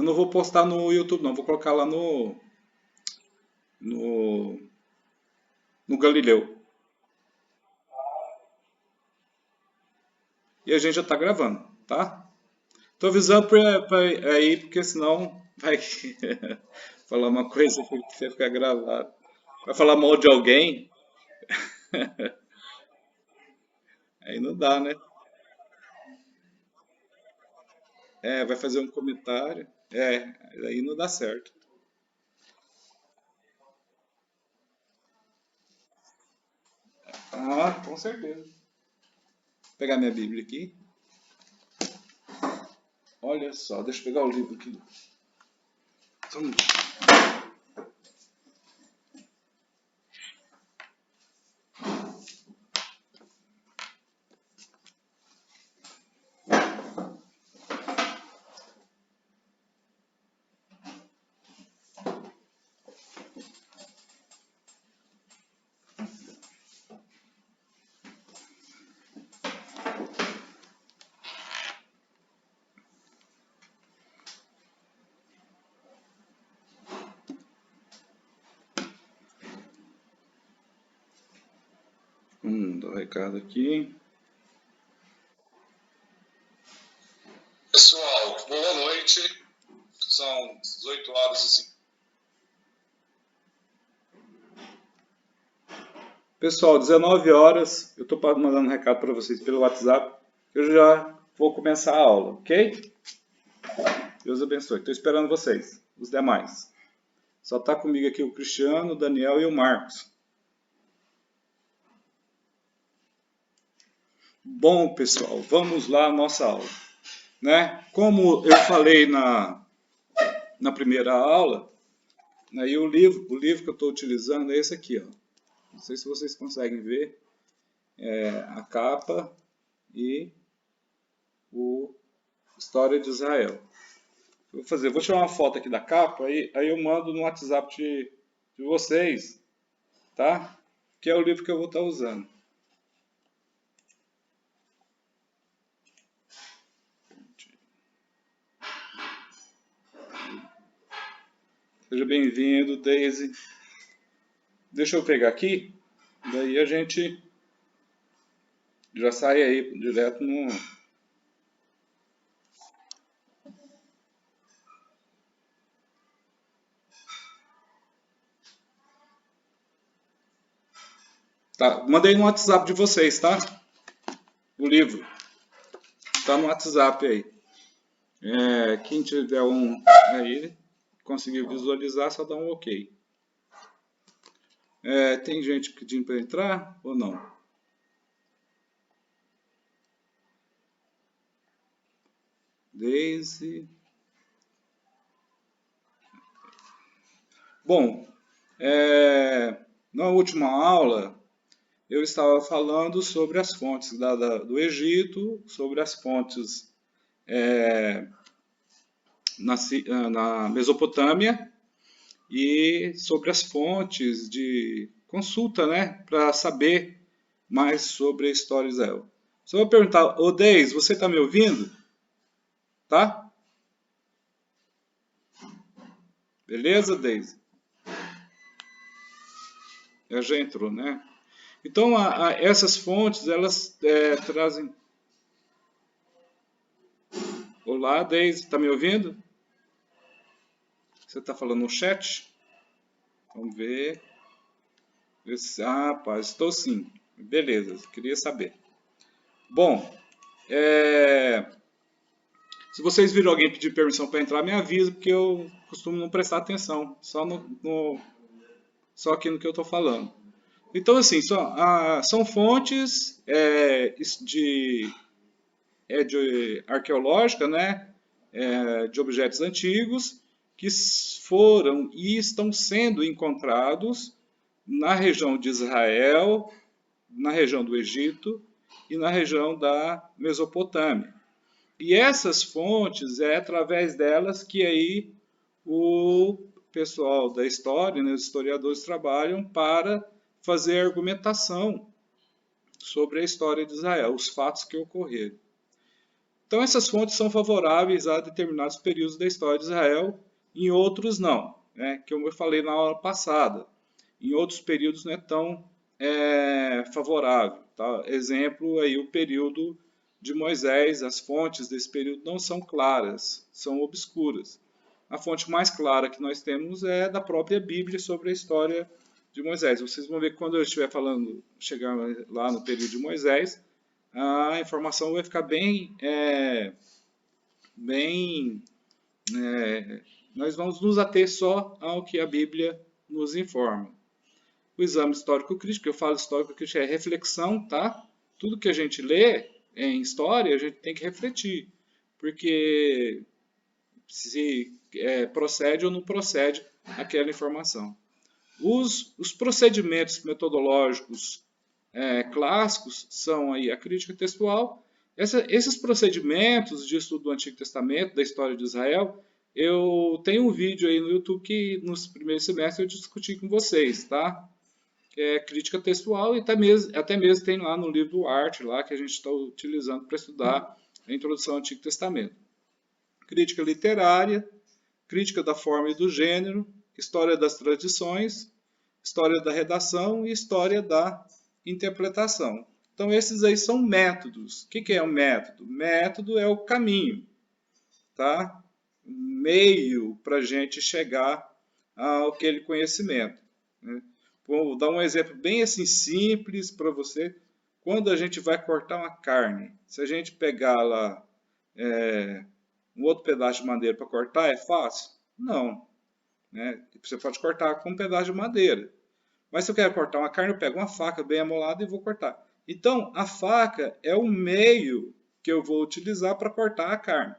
Eu não vou postar no YouTube, não. Vou colocar lá no, no Galileu. E a gente já está gravando, tá? Tô avisando pra aí, porque senão vai falar uma coisa que vai ficar gravado. Vai falar mal de alguém, aí não dá, né? É, vai fazer um comentário. É, aí não dá certo. Ah, com certeza. Vou pegar minha Bíblia aqui. Olha só, deixa eu pegar o livro aqui. Só um minuto. Dá um recado aqui. Pessoal, boa noite. São 18 horas e 5. Pessoal, 19 horas. Eu estou mandando um recado para vocês pelo WhatsApp. Eu já vou começar a aula, ok? Deus abençoe. Estou esperando vocês, os demais. Só está comigo aqui o Cristiano, o Daniel e o Marcos. Bom, pessoal, vamos lá à nossa aula. Né? Como eu falei na primeira aula, aí o livro que eu estou utilizando é esse aqui. Ó. Não sei se vocês conseguem ver. É a capa e o História de Israel. Vou tirar uma foto aqui da capa, aí eu mando no WhatsApp de vocês, tá? Que é o livro que eu vou estar usando. Seja bem-vindo, Daisy. Deixa eu pegar aqui, daí a gente já sai aí direto no... Tá, mandei no WhatsApp de vocês, tá? O livro. Tá no WhatsApp aí. Quem tiver um aí, conseguir visualizar, só dá um ok. Tem gente pedindo para entrar ou não? Daisy. Bom, na última aula eu estava falando sobre as fontes do Egito, sobre as fontes na Mesopotâmia e sobre as fontes de consulta, né, para saber mais sobre a história de Israel. Só vou perguntar, ô Deis, você está me ouvindo? Tá? Beleza, Deis? Ela já entrou, né? Então, essas fontes, elas trazem... Olá, Deise, está me ouvindo? Você está falando no chat? Vamos ver. Rapaz, estou sim. Beleza, queria saber. Bom, se vocês viram alguém pedir permissão para entrar, me avisa, porque eu costumo não prestar atenção, só aqui no que eu estou falando. Então, assim, são fontes de arqueológica, né? De objetos antigos que foram e estão sendo encontrados na região de Israel, na região do Egito e na região da Mesopotâmia. E essas fontes, é através delas que aí o pessoal da história, né, os historiadores trabalham para fazer argumentação sobre a história de Israel, os fatos que ocorreram. Então essas fontes são favoráveis a determinados períodos da história de Israel, em outros não, né? Como eu falei na aula passada. Em outros períodos não é tão favorável. Tá? Exemplo, aí o período de Moisés, as fontes desse período não são claras, são obscuras. A fonte mais clara que nós temos é da própria Bíblia sobre a história de Moisés. Vocês vão ver que quando eu estiver falando, chegar lá no período de Moisés, a informação vai ficar nós vamos nos ater só ao que a Bíblia nos informa. O exame histórico-crítico, eu falo histórico-crítico, é reflexão, tá? Tudo que a gente lê em história, a gente tem que refletir, porque se procede ou não procede aquela informação. Os procedimentos metodológicos clássicos são aí a crítica textual. Esses procedimentos de estudo do Antigo Testamento, da história de Israel, eu tenho um vídeo aí no YouTube que nos primeiros semestres eu discuti com vocês, tá? Que é crítica textual e até mesmo tem lá no livro do Art, lá que a gente está utilizando para estudar a introdução ao Antigo Testamento. Crítica literária, crítica da forma e do gênero, história das tradições, história da redação e história da interpretação. Então esses aí são métodos. O que é um método? Método é o caminho, tá? Meio para a gente chegar àquele conhecimento, né? Vou dar um exemplo bem assim simples para você. Quando a gente vai cortar uma carne, se a gente pegar lá um outro pedaço de madeira para cortar, é fácil? Não. Né? Você pode cortar com um pedaço de madeira. Mas se eu quero cortar uma carne, eu pego uma faca bem amolada e vou cortar. Então, a faca é o meio que eu vou utilizar para cortar a carne.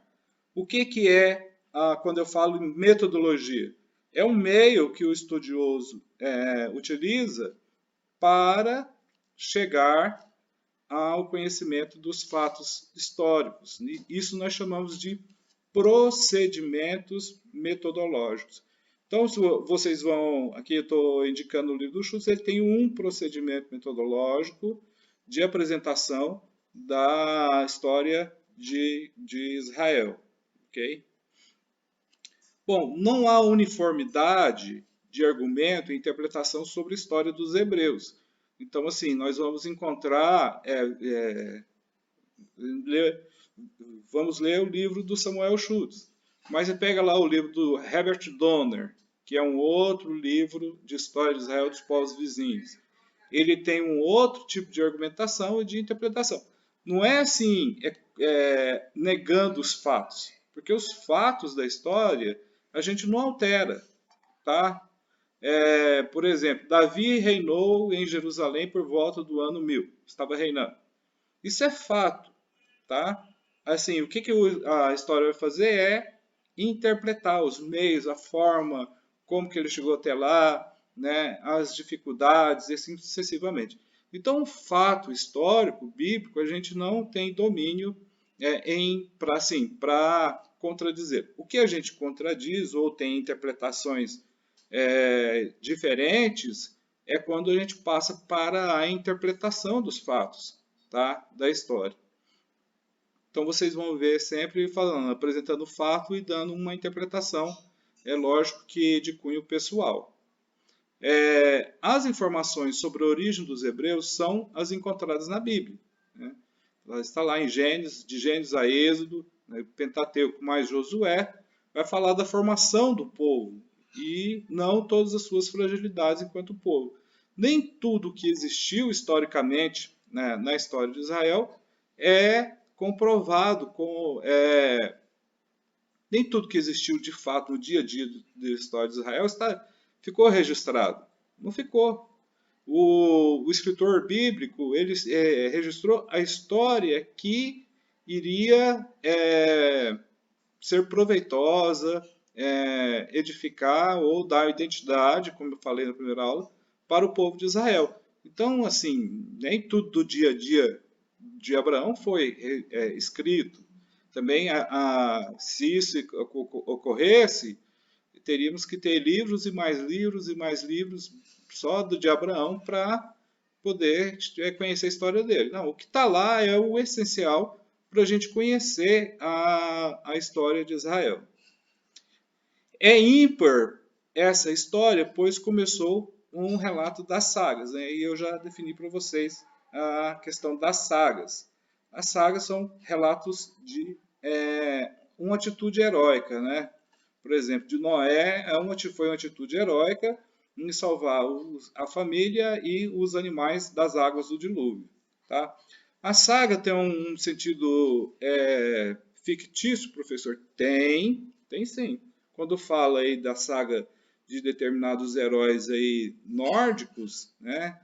O que é, quando eu falo em metodologia? É um meio que o estudioso utiliza para chegar ao conhecimento dos fatos históricos. Isso nós chamamos de procedimentos metodológicos. Então, se vocês vão, aqui eu estou indicando o livro do Schutz, ele tem um procedimento metodológico de apresentação da história de Israel. Okay? Bom, não há uniformidade de argumento e interpretação sobre a história dos hebreus. Então, assim, nós vamos encontrar, vamos ler o livro do Samuel Schutz, mas você pega lá o livro do Herbert Donner, que é um outro livro de história de Israel dos povos vizinhos. Ele tem um outro tipo de argumentação e de interpretação. Não é assim, negando os fatos, porque os fatos da história a gente não altera, tá? Por exemplo, Davi reinou em Jerusalém por volta do ano 1000, estava reinando. Isso é fato, tá? Assim, o que a história vai fazer é interpretar os meios, a forma, como que ele chegou até lá, né, as dificuldades, e assim sucessivamente. Então, o fato histórico, bíblico, a gente não tem domínio para contradizer. O que a gente contradiz ou tem interpretações diferentes é quando a gente passa para a interpretação dos fatos, tá, da história. Então vocês vão ver sempre falando, apresentando o fato e dando uma interpretação, é lógico que de cunho pessoal. As informações sobre a origem dos hebreus são as encontradas na Bíblia, né? Ela está lá em Gênesis, de Gênesis a Êxodo, né, Pentateuco mais Josué, vai falar da formação do povo e não todas as suas fragilidades enquanto povo. Nem tudo que existiu historicamente, né, na história de Israel é comprovado, nem tudo que existiu de fato no dia a dia da história de Israel ficou registrado. Não ficou. O escritor bíblico ele registrou a história que iria ser proveitosa, edificar ou dar identidade, como eu falei na primeira aula, para o povo de Israel. Então, assim, nem tudo do dia a dia de Abraão foi escrito. Também, se isso ocorresse, teríamos que ter livros e mais livros e mais livros só de Abraão para poder conhecer a história dele. Não, o que está lá é o essencial para a gente conhecer a história de Israel. É ímpar essa história, pois começou um relato das sagas, né? E eu já defini para vocês a questão das sagas. As sagas são relatos de uma atitude heróica, né? Por exemplo, de Noé foi uma atitude heróica em salvar a família e os animais das águas do dilúvio. Tá? A saga tem um sentido fictício, professor? Tem sim. Quando fala aí da saga de determinados heróis aí nórdicos, né?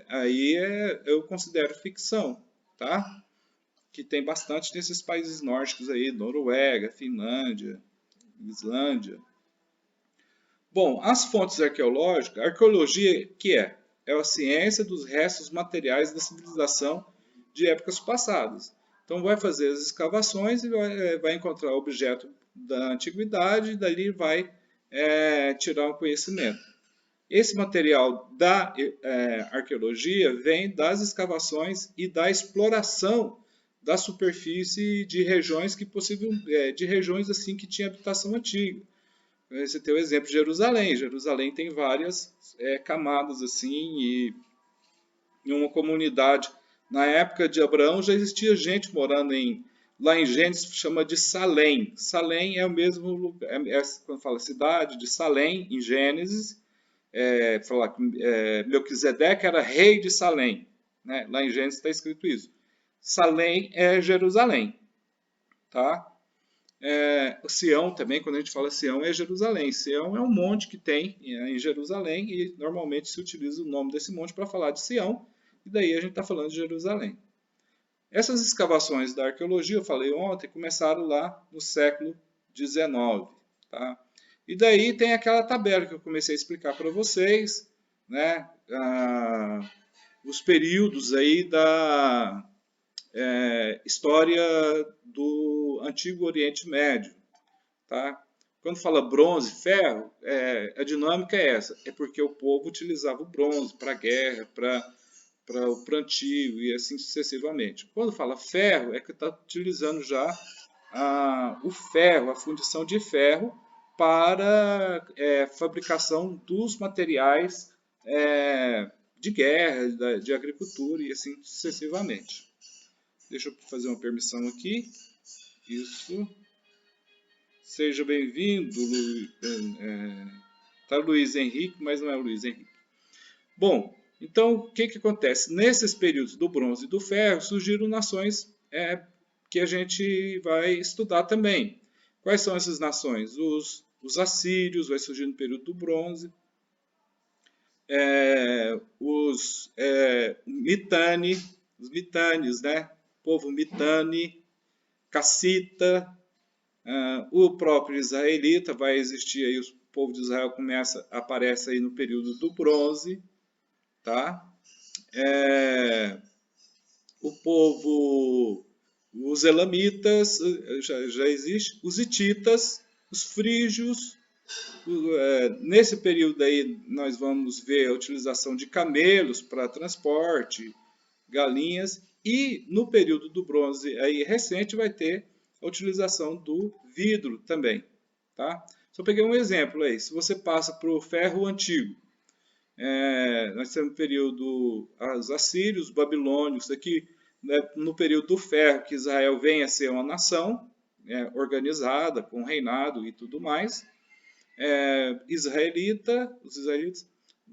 Aí eu considero ficção, tá? Que tem bastante nesses países nórdicos aí, Noruega, Finlândia, Islândia. Bom, as fontes arqueológicas, a arqueologia que é? É a ciência dos restos materiais da civilização de épocas passadas. Então vai fazer as escavações e vai encontrar objeto da antiguidade e dali vai tirar um conhecimento. Esse material da arqueologia vem das escavações e da exploração da superfície de regiões de regiões assim que tinha habitação antiga. Você tem o exemplo de Jerusalém. Jerusalém tem várias camadas assim e em uma comunidade. Na época de Abraão já existia gente morando lá em Gênesis, chama de Salém. Salém é o mesmo lugar, quando fala cidade de Salém, em Gênesis, Melquisedeque era rei de Salém. Né? Lá em Gênesis está escrito isso. Salém é Jerusalém. Tá? Sião também, quando a gente fala Sião, é Jerusalém. Sião é um monte que tem em Jerusalém e normalmente se utiliza o nome desse monte para falar de Sião, e daí a gente está falando de Jerusalém. Essas escavações da arqueologia, eu falei ontem, começaram lá no século XIX. Tá? E daí tem aquela tabela que eu comecei a explicar para vocês, né? Os períodos aí da história do Antigo Oriente Médio. Tá? Quando fala bronze, ferro, a dinâmica é essa. É porque o povo utilizava o bronze para a guerra, para o plantio e assim sucessivamente. Quando fala ferro, é que está utilizando já o ferro, a fundição de ferro, para fabricação dos materiais de guerra, de agricultura e assim sucessivamente. Deixa eu fazer uma permissão aqui. Isso. Seja bem-vindo, tá Luiz Henrique, mas não é o Luiz Henrique. Bom, então o que acontece? Nesses períodos do bronze e do ferro surgiram nações que a gente vai estudar também. Quais são essas nações? Os assírios, vai surgir no período do bronze. Os mitânios, né? Povo mitane, cassita, o próprio israelita, vai existir aí, o povo de Israel aparece aí no período do bronze, tá? O povo, os elamitas, já existe, os hititas, os frígios. Nesse período aí nós vamos ver a utilização de camelos para transporte, galinhas, e no período do bronze aí recente vai ter a utilização do vidro também. Tá? Só peguei um exemplo aí, se você passa para o ferro antigo, nós temos o período os assírios, os babilônios, aqui né, no período do ferro, que Israel vem a ser uma nação organizada, com reinado e tudo mais. Os israelitas,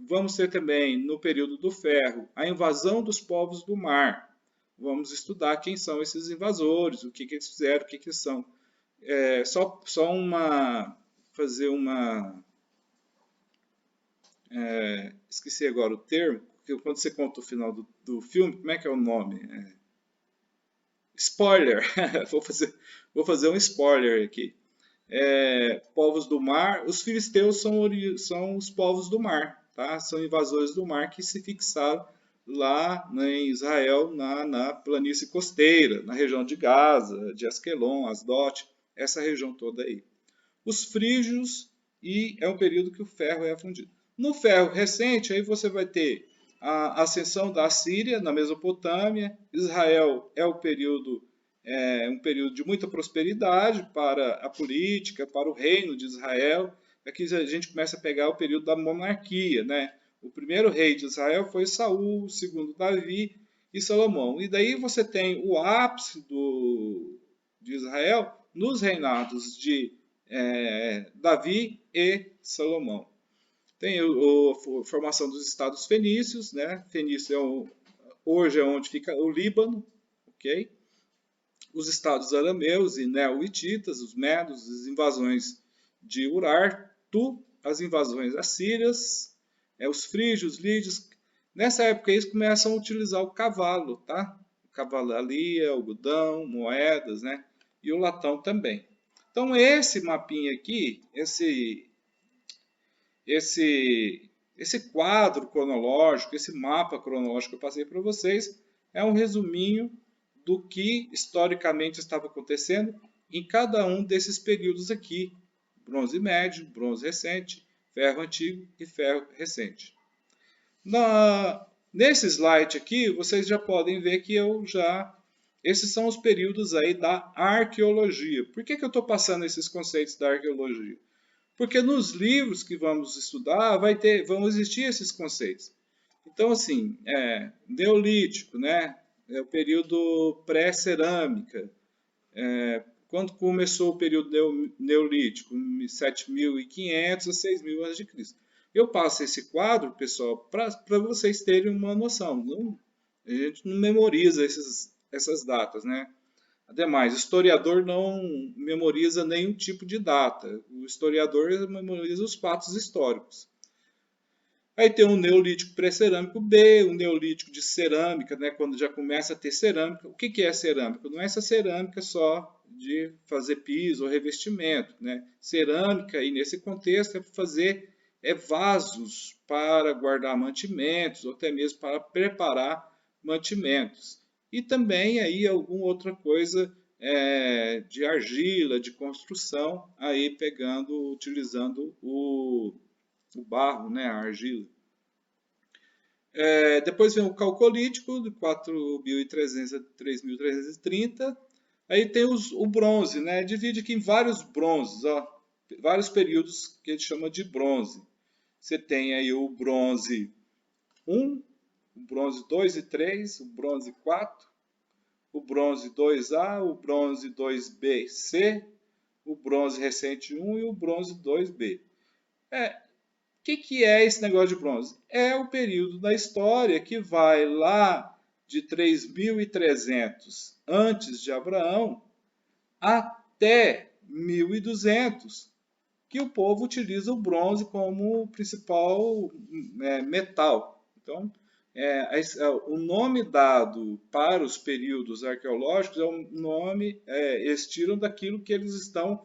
vamos ter também, no período do ferro, a invasão dos povos do mar. Vamos estudar quem são esses invasores, o que eles fizeram, o que eles são. Fazer uma... esqueci agora o termo, porque quando você conta o final do filme, como é que é o nome? Spoiler! Vou fazer um spoiler aqui. Povos do mar, os filisteus são os povos do mar, tá? São invasores do mar que se fixaram lá em Israel, na planície costeira, na região de Gaza, de Asquelon, Asdod, essa região toda aí. Os frígios, e é um período que o ferro é fundido. No ferro recente, aí você vai ter a ascensão da Síria, na Mesopotâmia. Israel é o período um período de muita prosperidade para a política, para o reino de Israel. Aqui a gente começa a pegar o período da monarquia, né? O primeiro rei de Israel foi Saul, o segundo Davi e Salomão. E daí você tem o ápice de Israel nos reinados de Davi e Salomão. Tem a formação dos estados fenícios, né? Fenício hoje é onde fica o Líbano, ok? Os estados arameus e neo-hititas, os medos, as invasões de Urartu, as invasões assírias, os frígios, lídios. Nessa época eles começam a utilizar o cavalo, tá? Cavalaria, algodão, moedas, né? E o latão também. Então esse mapinha aqui, esse quadro cronológico, esse mapa cronológico que eu passei para vocês, é um resuminho do que historicamente estava acontecendo em cada um desses períodos aqui: bronze médio, bronze recente, ferro antigo e ferro recente. Nesse slide aqui, vocês já podem ver que esses são os períodos aí da arqueologia. Por que eu estou passando esses conceitos da arqueologia? Porque nos livros que vamos estudar vão existir esses conceitos. Então, assim, Neolítico, né? É o período pré-cerâmica. Quando começou o período Neolítico? 7.500 a 6.000 a.C. Eu passo esse quadro, pessoal, para vocês terem uma noção. A gente não memoriza essas datas, né? Ademais, o historiador não memoriza nenhum tipo de data. O historiador memoriza os fatos históricos. Aí tem o Neolítico pré-cerâmico B, o Neolítico de cerâmica, né, quando já começa a ter cerâmica. O que é cerâmica? Não é essa cerâmica só de fazer piso ou revestimento. Né? Cerâmica, aí nesse contexto, é fazer vasos para guardar mantimentos, ou até mesmo para preparar mantimentos. E também aí alguma outra coisa de argila, de construção, aí utilizando o barro, né, a argila. Depois vem o calcolítico, de 4.300 a 3.330. Aí tem o bronze, né? Divide aqui em vários bronzes, ó, vários períodos que a gente chama de bronze. Você tem aí o bronze 1, o bronze 2 e 3, o bronze 4, o bronze 2A, o bronze 2B, C, o bronze recente 1 e o bronze 2B. O que é esse negócio de bronze? É o período da história que vai lá de 3.300 antes de Abraão até 1.200, que o povo utiliza o bronze como principal metal. Então, o nome dado para os períodos arqueológicos é um nome, eles tiram daquilo que eles estão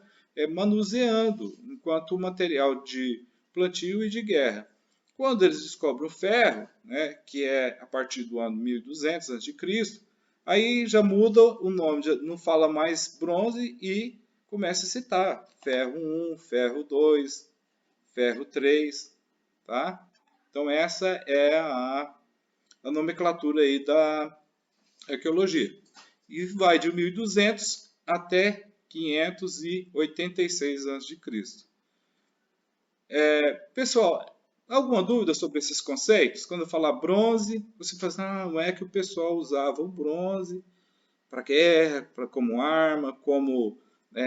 manuseando enquanto material de plantio e de guerra. Quando eles descobrem o ferro, né, que é a partir do ano 1200 a.C., aí já muda o nome, já não fala mais bronze e começa a citar ferro 1, ferro 2, ferro 3, tá? Então essa é a nomenclatura aí da arqueologia. E vai de 1200 até 586 a.C. Pessoal, alguma dúvida sobre esses conceitos? Quando eu falar bronze, você fala assim, não é que o pessoal usava o bronze para guerra, como arma, como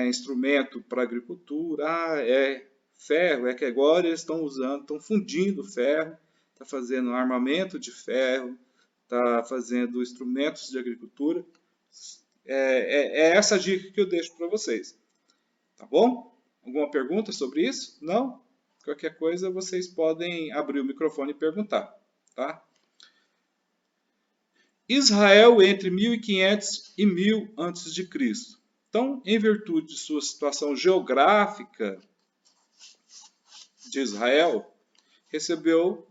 instrumento para agricultura. Ferro, é que agora eles estão usando, estão fundindo ferro, está fazendo armamento de ferro, está fazendo instrumentos de agricultura. É essa a dica que eu deixo para vocês. Tá bom? Alguma pergunta sobre isso? Não? Qualquer coisa vocês podem abrir o microfone e perguntar. Tá? Israel entre 1500 e 1000 a.C. Então, em virtude de sua situação geográfica de Israel, recebeu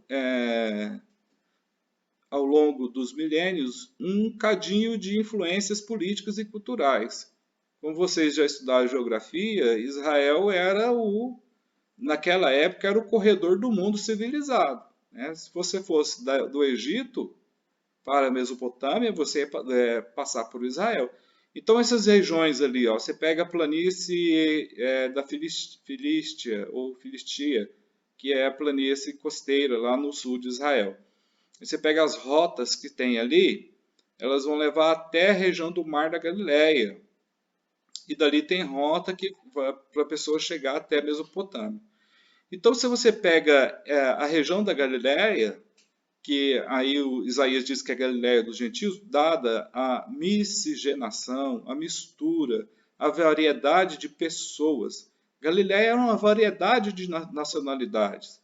ao longo dos milênios um cadinho de influências políticas e culturais. Como vocês já estudaram geografia, Israel naquela época era o corredor do mundo civilizado. Né? Se você fosse do Egito para a Mesopotâmia, você ia passar por Israel. Então essas regiões ali, ó, você pega a planície da Filístia ou Filistia, que é a planície costeira lá no sul de Israel. Você pega as rotas que tem ali, elas vão levar até a região do Mar da Galileia. E dali tem rota que para a pessoa chegar até a Mesopotâmia. Então, se você pega a região da Galileia, que aí o Isaías diz que é a Galileia dos gentios, dada a miscigenação, a mistura, a variedade de pessoas. Galileia era uma variedade de nacionalidades.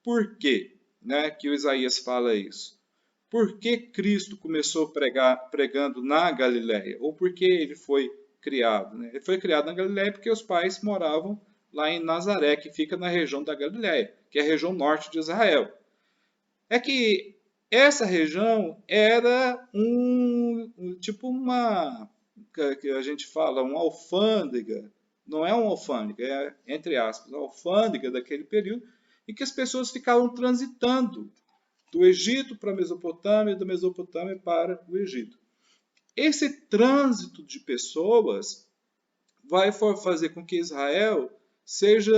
Por quê, né, que o Isaías fala isso? Por que Cristo começou pregando na Galileia? Ou por que ele foi criado? Né? Ele foi criado na Galileia porque os pais moravam lá em Nazaré, que fica na região da Galileia, que é a região norte de Israel. É que essa região era tipo uma, que a gente fala, uma alfândega. Não é uma alfândega, é, entre aspas, a alfândega daquele período em que as pessoas ficavam transitando do Egito para a Mesopotâmia e da Mesopotâmia para o Egito. Esse trânsito de pessoas vai fazer com que Israel seja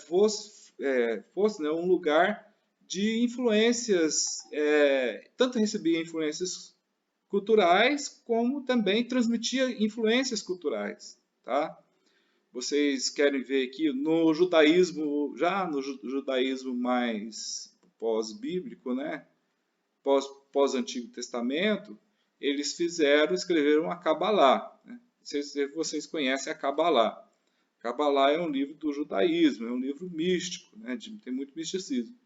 fosse né, um lugar de influências, tanto recebia influências culturais, como também transmitia influências culturais. Tá? Vocês querem ver aqui no judaísmo, já no judaísmo mais pós-bíblico, né? Pós-Antigo Testamento, eles escreveram a Cabalá. Né? Não sei se vocês conhecem a Cabalá. Cabalá é um livro do judaísmo, é um livro místico, né? Tem muito misticismo.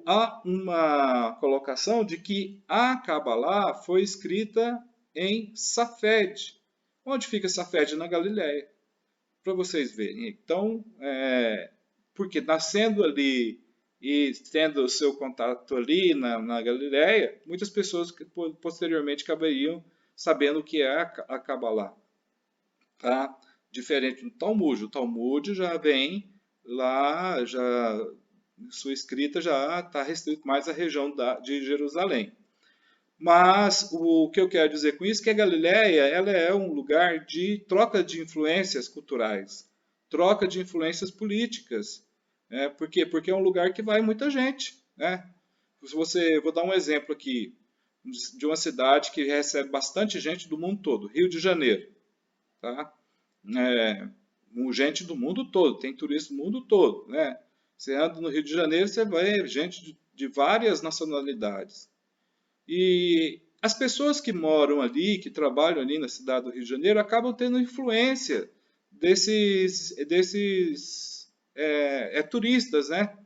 Há uma colocação de que a Cabalá foi escrita em Safed. Onde fica Safed? Na Galileia. Para vocês verem. Então, porque nascendo ali e tendo o seu contato ali na Galileia, muitas pessoas que posteriormente acabariam sabendo o que é a Kabbalah. Tá? Diferente do Talmud. O Talmud já vem lá, sua escrita já está restrito mais à região de Jerusalém. Mas o que eu quero dizer com isso é que a Galileia ela é um lugar de troca de influências culturais, troca de influências políticas. Né? Por quê? Porque é um lugar que vai muita gente. Né? Vou dar um exemplo aqui de uma cidade que recebe bastante gente do mundo todo, Rio de Janeiro. Tá? Gente do mundo todo, tem turista do mundo todo. Né? Você anda no Rio de Janeiro, você vai ver gente de várias nacionalidades. E as pessoas que moram ali, que trabalham ali na cidade do Rio de Janeiro, acabam tendo influência desses turistas, né?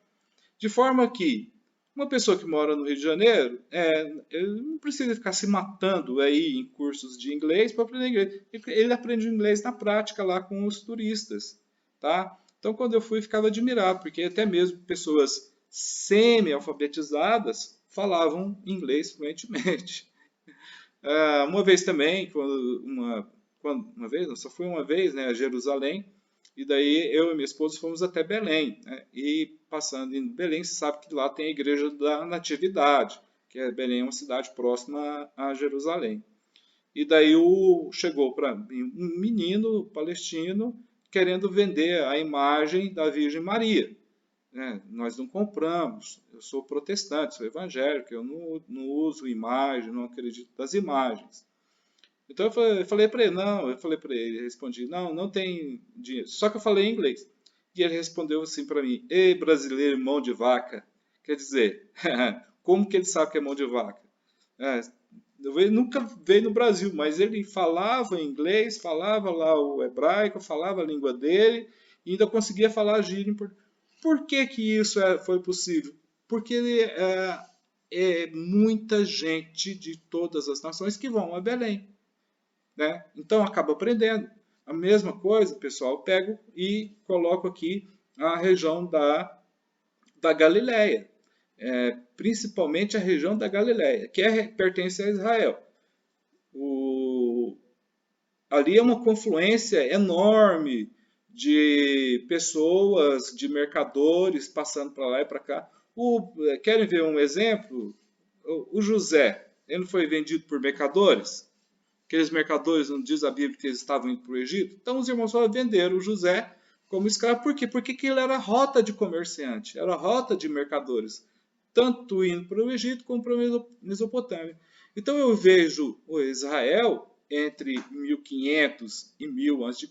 De forma que uma pessoa que mora no Rio de Janeiro, ele não precisa ficar se matando aí em cursos de inglês para aprender inglês. Ele aprende inglês na prática lá com os turistas, tá? Então, quando eu fui, ficava admirado, porque até mesmo pessoas semi-alfabetizadas falavam inglês fluentemente. Uma vez também, uma vez, não, só fui uma vez, né, a Jerusalém, e daí eu e minha esposa fomos até Belém. Né, e passando em Belém, você sabe que lá tem a Igreja da Natividade, que Belém é uma cidade próxima a Jerusalém. E daí chegou para mim um menino palestino querendo vender a imagem da Virgem Maria. Nós não compramos, eu sou protestante, sou evangélico, eu não uso imagem, não acredito nas imagens. Então eu falei para ele, respondi, não tem dinheiro. Só que eu falei em inglês. E ele respondeu assim para mim, ei brasileiro, mão de vaca. Quer dizer, como que ele sabe que é mão de vaca? Ele nunca veio no Brasil, mas ele falava inglês, falava lá o hebraico, falava a língua dele, e ainda conseguia falar gíria em português. Por que que isso foi possível? Porque é muita gente de todas as nações que vão a Belém. Né? Então acaba aprendendo. A mesma coisa, pessoal, pego e coloco aqui a região da Galileia. Principalmente a região da Galileia, que pertence a Israel. Ali é uma confluência enorme de pessoas, de mercadores passando para lá e para cá. Querem ver um exemplo? O José, ele não foi vendido por mercadores? Aqueles mercadores, não diz a Bíblia que eles estavam indo para o Egito? Então os irmãos só venderam José como escravo. Por quê? Porque aquilo era rota de comerciante, era rota de mercadores, tanto indo para o Egito como para a Mesopotâmia. Então eu vejo o Israel entre 1500 e 1000 a.C.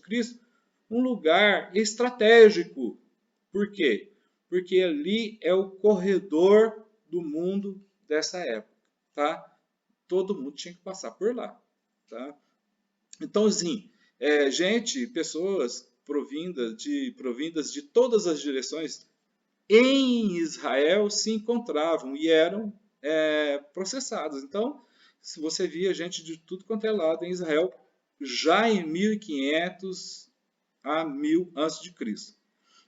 um lugar estratégico. Por quê? Porque ali é o corredor do mundo dessa época, tá? Todo mundo tinha que passar por lá, tá? Então, assim, gente, pessoas provindas de todas as direções em Israel se encontravam e eram processados. Então, se você via gente de tudo quanto é lado em Israel, já em 1500 a 1000 a.C.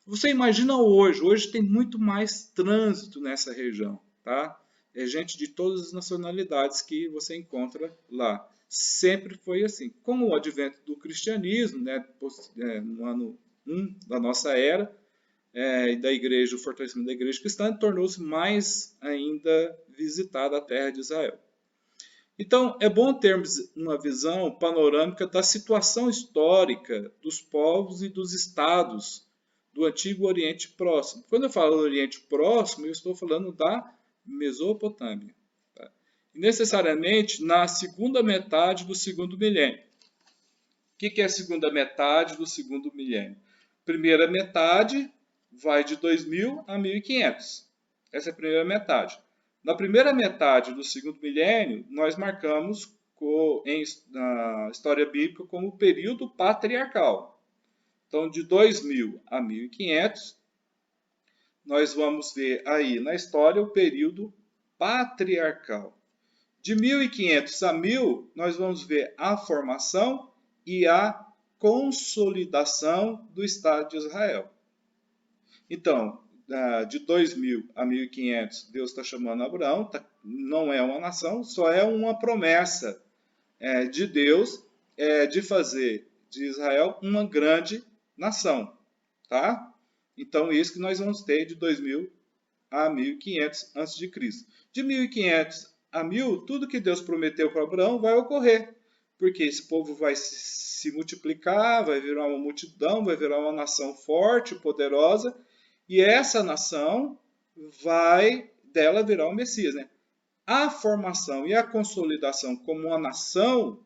Você imagina hoje tem muito mais trânsito nessa região, tá? É gente de todas as nacionalidades que você encontra lá. Sempre foi assim. Com o advento do cristianismo, né, no ano 1 da nossa era, e da igreja, o fortalecimento da igreja cristã, tornou-se mais ainda visitada a terra de Israel. Então, é bom termos uma visão panorâmica da situação histórica dos povos e dos estados do antigo Oriente Próximo. Quando eu falo Oriente Próximo, eu estou falando da Mesopotâmia. Tá? E necessariamente na segunda metade do segundo milênio. O que é a segunda metade do segundo milênio? Primeira metade vai de 2000 a 1500. Essa é a primeira metade. Na primeira metade do segundo milênio, nós marcamos na história bíblica como o período patriarcal. Então, de 2000 a 1500, nós vamos ver aí na história o período patriarcal. De 1500 a 1000, nós vamos ver a formação e a consolidação do Estado de Israel. Então, de 2000 a 1500, Deus está chamando Abraão, não é uma nação, só é uma promessa de Deus de fazer de Israel uma grande nação. Tá? Então, isso que nós vamos ter de 2000 a 1500 a.C. De 1500 a 1000, tudo que Deus prometeu para Abraão vai ocorrer, porque esse povo vai se multiplicar, vai virar uma multidão, vai virar uma nação forte, poderosa, e essa nação vai dela virar o Messias. Né? A formação e a consolidação como uma nação,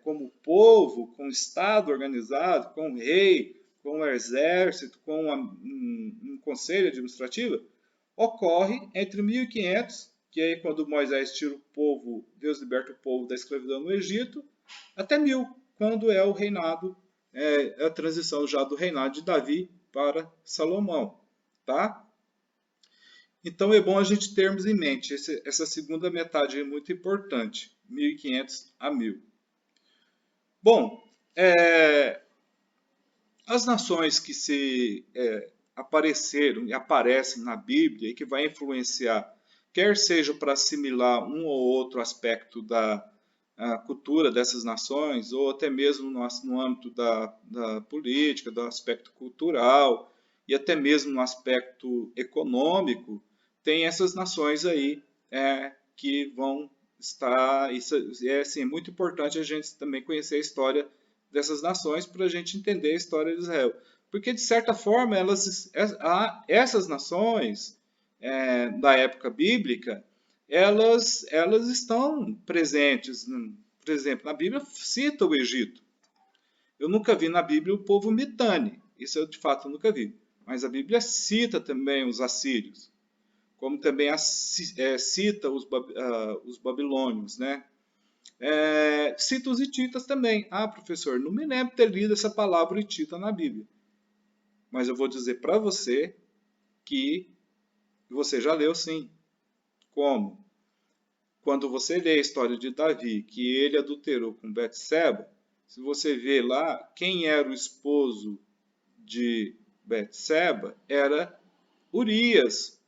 como povo, com Estado organizado, com rei, com um exército, com um conselho administrativo, ocorre entre 1500, que é quando Moisés tira o povo, Deus liberta o povo da escravidão no Egito, até 1000, quando é o reinado, a transição já do reinado de Davi para Salomão. Tá? Então é bom a gente termos em mente, essa segunda metade é muito importante, 1500 a 1000. Bom, as nações que se apareceram e aparecem na Bíblia e que vai influenciar, quer seja para assimilar um ou outro aspecto da cultura dessas nações, ou até mesmo no âmbito da política, do aspecto cultural, e até mesmo no aspecto econômico, tem essas nações aí que vão estar... Isso é assim, muito importante a gente também conhecer a história dessas nações para a gente entender a história de Israel. Porque, de certa forma, essas nações da época bíblica, elas estão presentes. Por exemplo, na Bíblia cita o Egito. Eu nunca vi na Bíblia o povo Mitanni. Isso eu, de fato, nunca vi. Mas a Bíblia cita também os assírios. Como também cita os babilônios, né? Cita os hititas também. Ah, professor, não me lembro de ter lido essa palavra hitita na Bíblia. Mas eu vou dizer para você que você já leu sim. Como? Quando você lê a história de Davi, que ele adulterou com Betseba, se você vê lá quem era o esposo de Betseba, era Urias,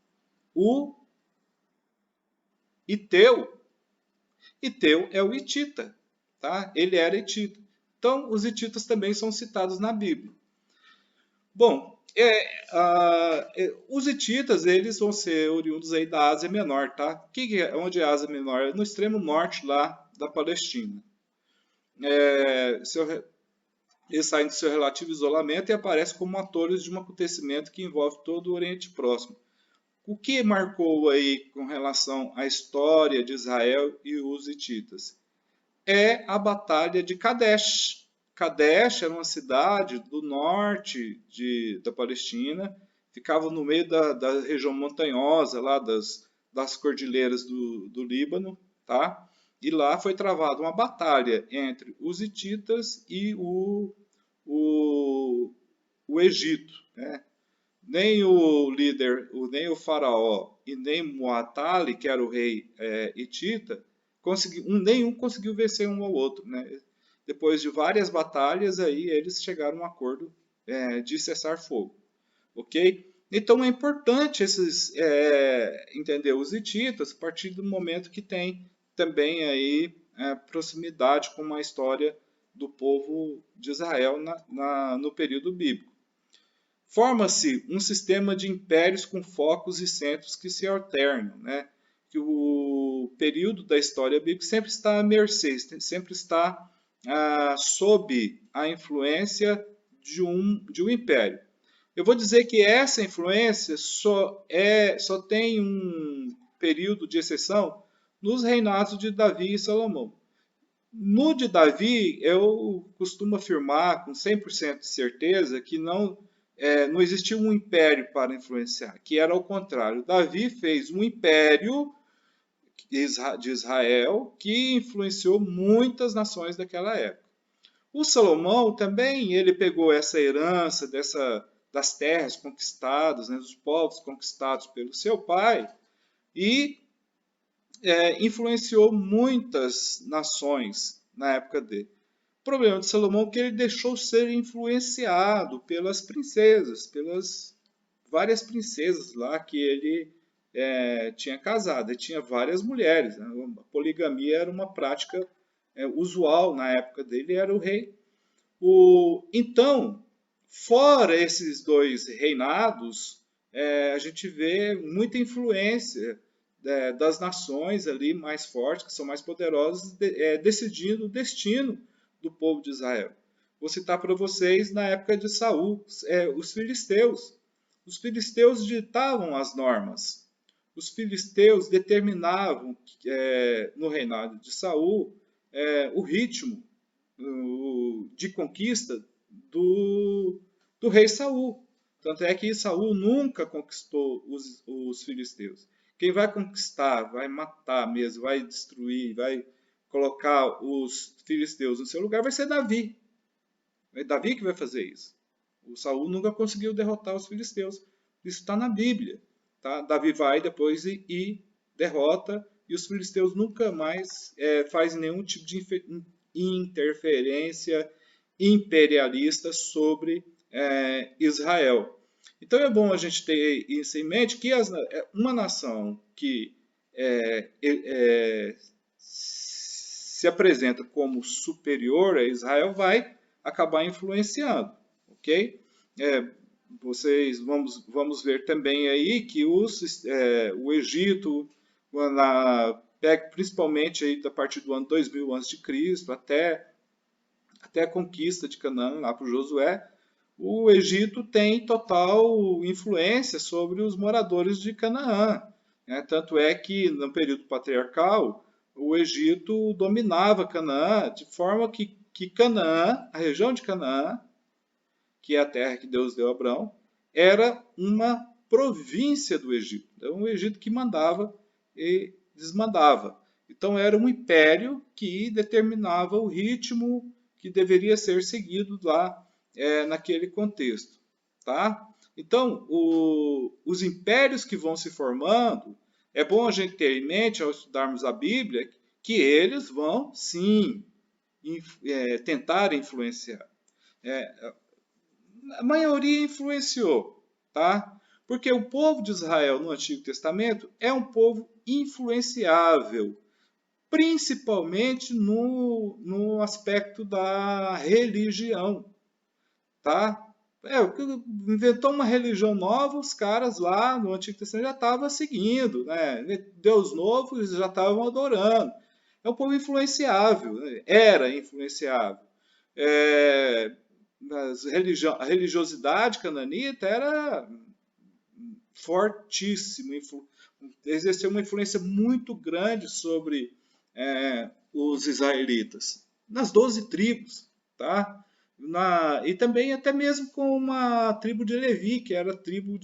o Iteu. Iteu é o hitita, tá? Ele era hitita. Então, os hititas também são citados na Bíblia. Bom, os hititas eles vão ser oriundos aí da Ásia Menor, tá? Onde é a Ásia Menor? No extremo norte lá da Palestina. eles saem do seu relativo isolamento e aparecem como atores de um acontecimento que envolve todo o Oriente Próximo. O que marcou aí com relação à história de Israel e os hititas? É a Batalha de Kadesh. Kadesh era uma cidade do norte da Palestina, ficava no meio da região montanhosa, lá das cordilheiras do Líbano, tá? E lá foi travada uma batalha entre os hititas e o Egito, né? Nem o líder, nem o faraó e nem Muatali, que era o rei hitita, nenhum conseguiu vencer um ao outro, né? Depois de várias batalhas, aí eles chegaram a um acordo de cessar fogo, ok? Então é importante entender os hititas a partir do momento que tem também aí proximidade com a história do povo de Israel no período bíblico. Forma-se um sistema de impérios com focos e centros que se alternam, né? Que o período da história bíblica sempre está à mercê, sempre está sob a influência de um império. Eu vou dizer que essa influência só tem um período de exceção nos reinados de Davi e Salomão. No de Davi, eu costumo afirmar com 100% de certeza que não existia um império para influenciar, que era ao contrário. Davi fez um império de Israel que influenciou muitas nações daquela época. O Salomão também, ele pegou essa herança das terras conquistadas, né, dos povos conquistados pelo seu pai, e influenciou muitas nações na época dele. O problema de Salomão é que ele deixou ser influenciado pelas princesas, pelas várias princesas lá que ele tinha casado. Ele tinha várias mulheres. Né? A poligamia era uma prática usual na época dele, era o rei. Então, fora esses dois reinados, a gente vê muita influência das nações ali mais fortes, que são mais poderosas, decidindo o destino do povo de Israel. Vou citar para vocês na época de Saul, os filisteus. Os filisteus ditavam as normas. Os filisteus determinavam no reinado de Saul o ritmo de conquista do rei Saul. Tanto é que Saul nunca conquistou os filisteus. Quem vai conquistar, vai matar mesmo, vai destruir, vai colocar os filisteus no seu lugar vai ser Davi. É Davi que vai fazer isso. O Saul nunca conseguiu derrotar os filisteus. Isso está na Bíblia. Tá? Davi vai depois e derrota, e os filisteus nunca mais fazem nenhum tipo de interferência imperialista sobre Israel. Então é bom a gente ter isso em mente, que uma nação que se apresenta como superior a Israel vai acabar influenciando, ok? Vamos ver também aí que o Egito, principalmente aí a partir do ano 2000 a.C., até a conquista de Canaã, lá para o Josué, o Egito tem total influência sobre os moradores de Canaã. Né? Tanto é que, no período patriarcal, o Egito dominava Canaã, de forma que Canaã, a região de Canaã, que é a terra que Deus deu a Abraão, era uma província do Egito. Então, o Egito que mandava e desmandava. Então, era um império que determinava o ritmo que deveria ser seguido lá naquele contexto. Tá? Então, os impérios que vão se formando, é bom a gente ter em mente, ao estudarmos a Bíblia, que eles vão, sim, tentar influenciar. A maioria influenciou, tá? Porque o povo de Israel no Antigo Testamento é um povo influenciável, principalmente no aspecto da religião, tá? Inventou uma religião nova, os caras lá no Antigo Testamento já estavam seguindo, né? Deus novo eles já estavam adorando. é um povo influenciável, né? Era influenciável. A religiosidade cananita era fortíssima, exerceu uma influência muito grande sobre os israelitas, nas 12 tribos, tá? E também até mesmo com uma tribo de Levi, que era a tribo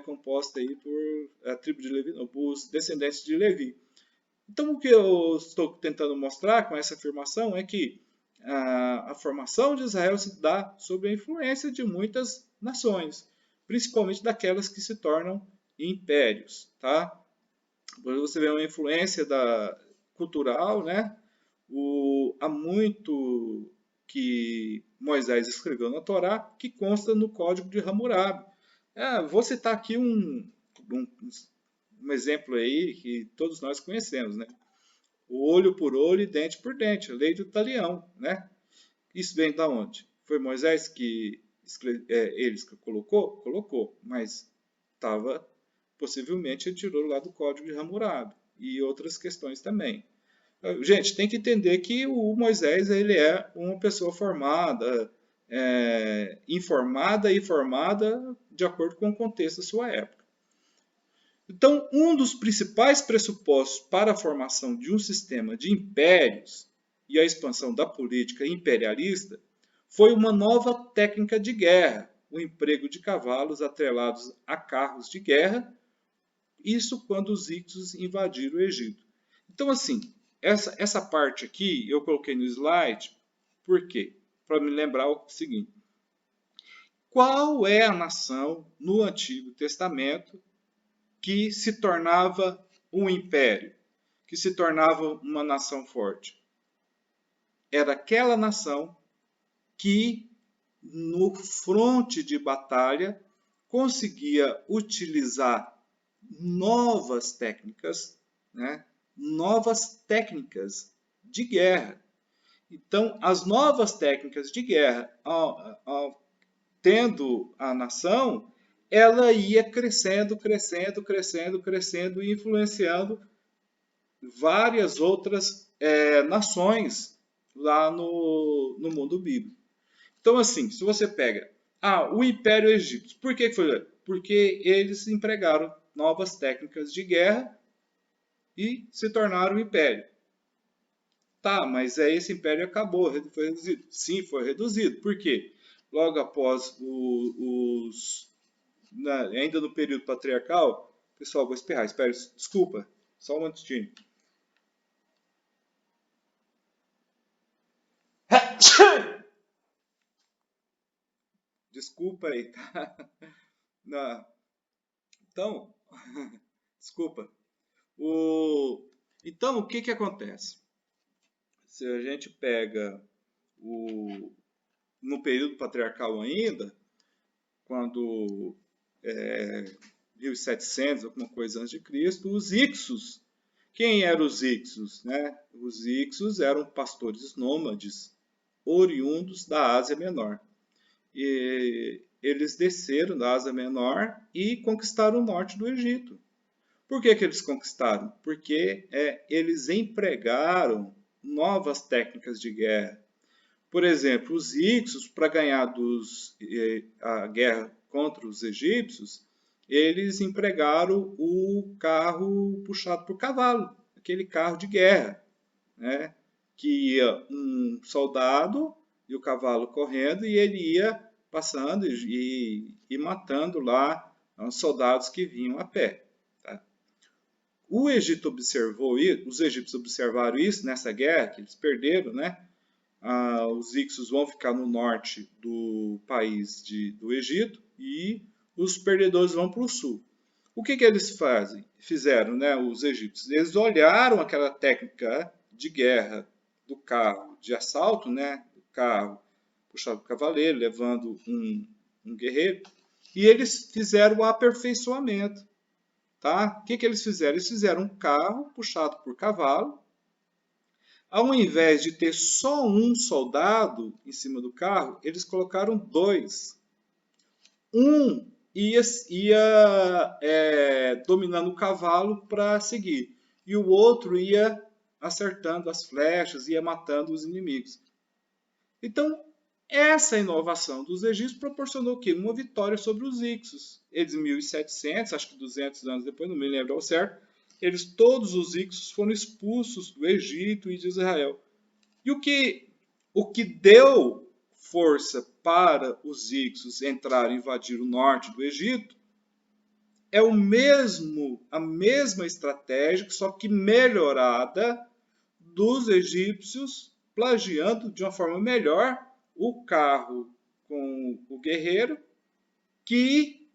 composta aí por a tribo de Levi, não, os descendentes de Levi. Então, o que eu estou tentando mostrar com essa afirmação é que a formação de Israel se dá sob a influência de muitas nações, principalmente daquelas que se tornam impérios, tá? Você vê uma influência cultural, né? Há muito que Moisés escreveu na Torá, que consta no Código de Hammurabi. Vou citar aqui um exemplo aí que todos nós conhecemos, né? O olho por olho e dente por dente, a lei do talião, né? Isso vem da onde? Foi Moisés que eles que colocou? Colocou, mas estava, possivelmente, ele tirou lá do Código de Hammurabi e outras questões também. Gente, tem que entender que o Moisés ele é uma pessoa formada, informada e formada de acordo com o contexto da sua época. Então, um dos principais pressupostos para a formação de um sistema de impérios e a expansão da política imperialista foi uma nova técnica de guerra, o emprego de cavalos atrelados a carros de guerra, isso quando os hicsos invadiram o Egito. Então, assim, essa parte aqui eu coloquei no slide, por quê? Para me lembrar o seguinte: qual é a nação no Antigo Testamento que se tornava um império, que se tornava uma nação forte? Era aquela nação que, no fronte de batalha, conseguia utilizar novas técnicas, né? Novas técnicas de guerra. Então, as novas técnicas de guerra, tendo a nação, ela ia crescendo, crescendo, crescendo, crescendo e influenciando várias outras nações lá no mundo bíblico. Então, assim, se você pega o Império Egípcio, por que foi? Porque eles empregaram novas técnicas de guerra e se tornaram um império. Tá, mas esse império acabou, foi reduzido. Sim, foi reduzido. Por quê? Logo após ainda no período patriarcal, pessoal, vou espirrar, desculpa, só um minutinho. Desculpa aí, tá? Então, desculpa. Então, o que acontece? Se a gente pega no período patriarcal ainda, quando 1700, alguma coisa antes de Cristo, os Ixos. Quem eram os Ixos? Né? Os Ixos eram pastores nômades oriundos da Ásia Menor. E eles desceram da Ásia Menor e conquistaram o norte do Egito. Por que eles conquistaram? Porque eles empregaram novas técnicas de guerra. Por exemplo, os Ixos, para ganhar a guerra contra os egípcios, eles empregaram o carro puxado por cavalo, aquele carro de guerra, né? Que ia um soldado e o cavalo correndo e ele ia passando e matando lá os soldados que vinham a pé. Tá? O Egito observou isso, os egípcios observaram isso nessa guerra que eles perderam, né? Os Ixos vão ficar no norte do país do Egito e os perdedores vão para o sul. O que eles fizeram, né, os egípcios? Eles olharam aquela técnica de guerra do carro de assalto, né, do carro puxado por cavaleiro, levando um guerreiro, e eles fizeram o aperfeiçoamento. Tá? O que eles fizeram? Eles fizeram um carro puxado por cavalo. Ao invés de ter só um soldado em cima do carro, eles colocaram 2. Um ia dominando o cavalo para seguir, e o outro ia acertando as flechas, ia matando os inimigos. Então, essa inovação dos egípcios proporcionou o quê? Uma vitória sobre os Ixos. Eles, em 1700, acho que 200 anos depois, não me lembro ao certo, todos os Ixos foram expulsos do Egito e de Israel. E o que deu força para os Ixos entrarem e invadir o norte do Egito é a mesma estratégia, só que melhorada dos egípcios, plagiando de uma forma melhor o carro com o guerreiro, que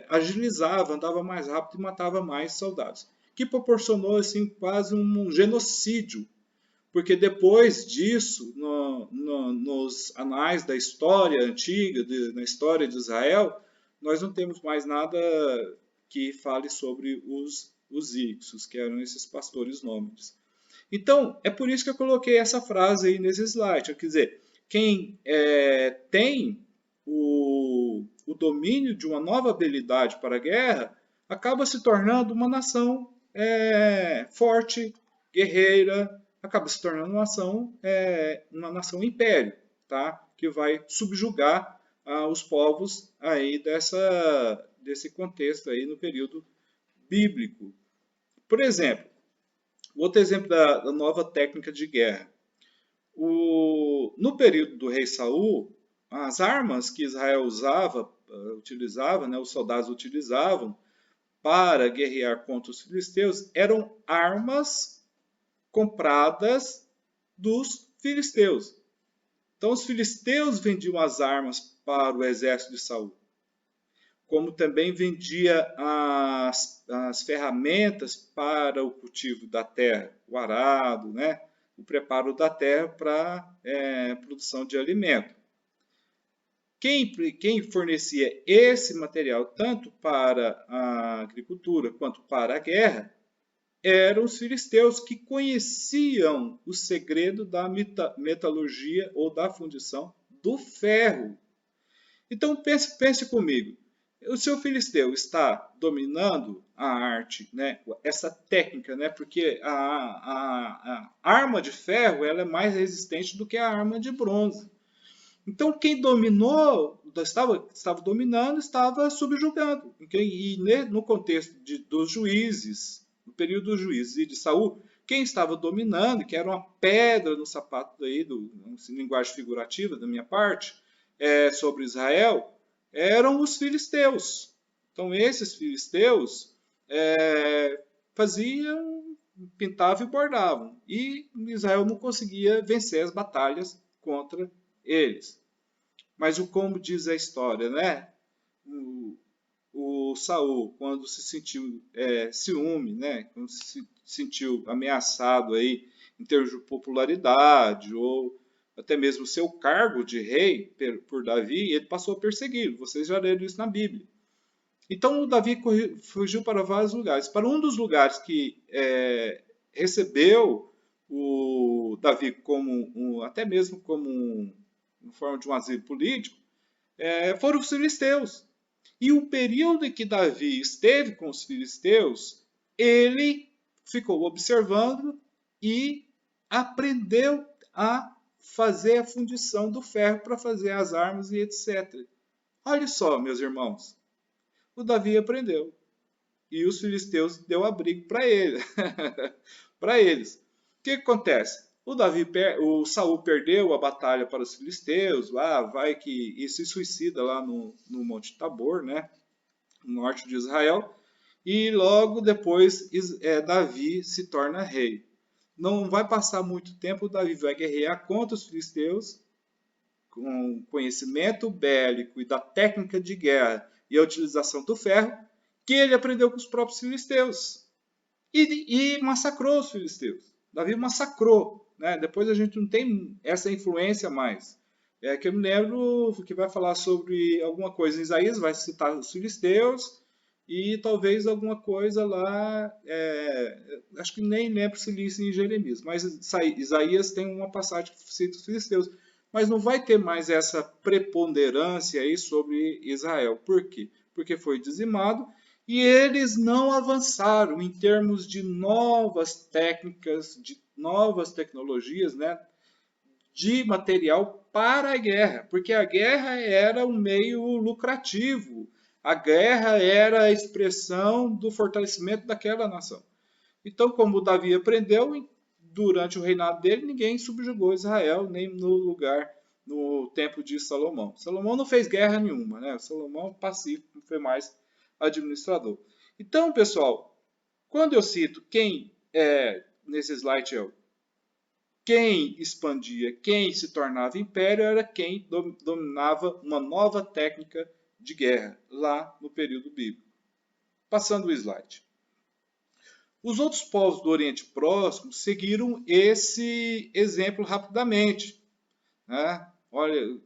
agilizava, andava mais rápido e matava mais soldados. Que proporcionou assim, quase um genocídio, porque depois disso, nos anais da história antiga, na história de Israel, nós não temos mais nada que fale sobre os Ixos, que eram esses pastores nômades. Então, é por isso que eu coloquei essa frase aí nesse slide. Quer dizer, quem tem o domínio de uma nova habilidade para a guerra acaba se tornando uma nação forte, guerreira, acaba se tornando uma nação império, tá? Que vai subjugar os povos aí desse contexto aí no período bíblico. Por exemplo, outro exemplo da nova técnica de guerra. No período do rei Saul, as armas que Israel utilizava, né, os soldados utilizavam para guerrear contra os filisteus eram armas compradas dos filisteus. Então os filisteus vendiam as armas para o exército de Saul, como também vendia as ferramentas para o cultivo da terra, o arado, né? O preparo da terra para produção de alimento. Quem fornecia esse material tanto para a agricultura quanto para a guerra eram os filisteus, que conheciam o segredo da metalurgia ou da fundição do ferro. Então pense comigo, o seu filisteu está dominando a arte, né? Essa técnica, né? Porque a arma de ferro ela é mais resistente do que a arma de bronze. Então quem dominou, estava dominando, estava subjugando. E no contexto dos juízes, no período dos juízes e de Saul, quem estava dominando, que era uma pedra no sapato aí, linguagem figurativa da minha parte, sobre Israel, eram os filisteus. Então esses filisteus pintavam e bordavam. E Israel não conseguia vencer as batalhas contra eles. Mas como diz a história, né? O Saul, quando se sentiu ciúme, né? Quando se sentiu ameaçado aí em termos de popularidade ou até mesmo seu cargo de rei por Davi, ele passou a persegui-lo. Vocês já leram isso na Bíblia. Então o Davi fugiu para vários lugares. Para um dos lugares que recebeu o Davi até mesmo como em forma de um asilo político, foram os filisteus. E o período em que Davi esteve com os filisteus, ele ficou observando e aprendeu a fazer a fundição do ferro para fazer as armas e etc. Olha só, meus irmãos, o Davi aprendeu e os filisteus deu abrigo para ele, para eles. O que acontece? O Saul perdeu a batalha para os filisteus, e se suicida lá no Monte Tabor, né, no norte de Israel, e logo depois Davi se torna rei. Não vai passar muito tempo, Davi vai guerrear contra os filisteus, com conhecimento bélico e da técnica de guerra e a utilização do ferro, que ele aprendeu com os próprios filisteus. E massacrou os filisteus. Davi massacrou. Né? Depois a gente não tem essa influência mais. Que eu me lembro que vai falar sobre alguma coisa em Isaías, vai citar os filisteus e talvez alguma coisa lá, acho que nem lembro se li isso em Jeremias, mas Isaías tem uma passagem que cita os filisteus, mas não vai ter mais essa preponderância aí sobre Israel. Por quê? Porque foi dizimado E eles não avançaram em termos de novas técnicas, de novas tecnologias, né, de material para a guerra, porque a guerra era um meio lucrativo, a guerra era a expressão do fortalecimento daquela nação. Então, como Davi aprendeu, durante o reinado dele, ninguém subjugou Israel, nem no lugar, no tempo de Salomão. Salomão não fez guerra nenhuma, né? Salomão pacífico, foi mais administrador. Então, pessoal, quando eu cito nesse slide, quem expandia, quem se tornava império, era quem dominava uma nova técnica de guerra, lá no período bíblico. Passando o slide. Os outros povos do Oriente Próximo seguiram esse exemplo rapidamente, né? Olha,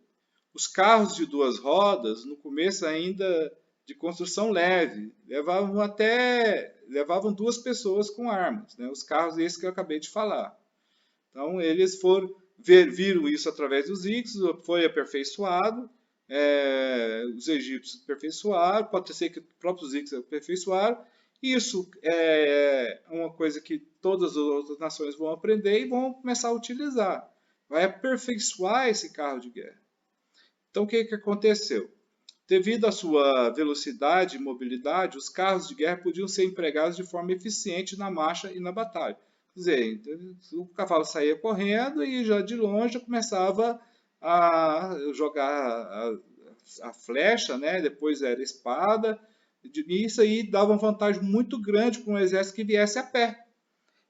os carros de duas rodas, no começo ainda de construção leve, levavam duas pessoas com armas, né? Os carros esses que eu acabei de falar. Então eles viram isso através dos Ixos, foi aperfeiçoado, os egípcios aperfeiçoaram, pode ser que os próprios Ixos aperfeiçoaram. Isso é uma coisa que todas as outras nações vão aprender e vão começar a utilizar. Vai aperfeiçoar esse carro de guerra. Então o que aconteceu? Devido à sua velocidade e mobilidade, os carros de guerra podiam ser empregados de forma eficiente na marcha e na batalha. Quer dizer, o cavalo saía correndo e já de longe começava a jogar a flecha, né? Depois era a espada. Isso aí dava uma vantagem muito grande para um exército que viesse a pé.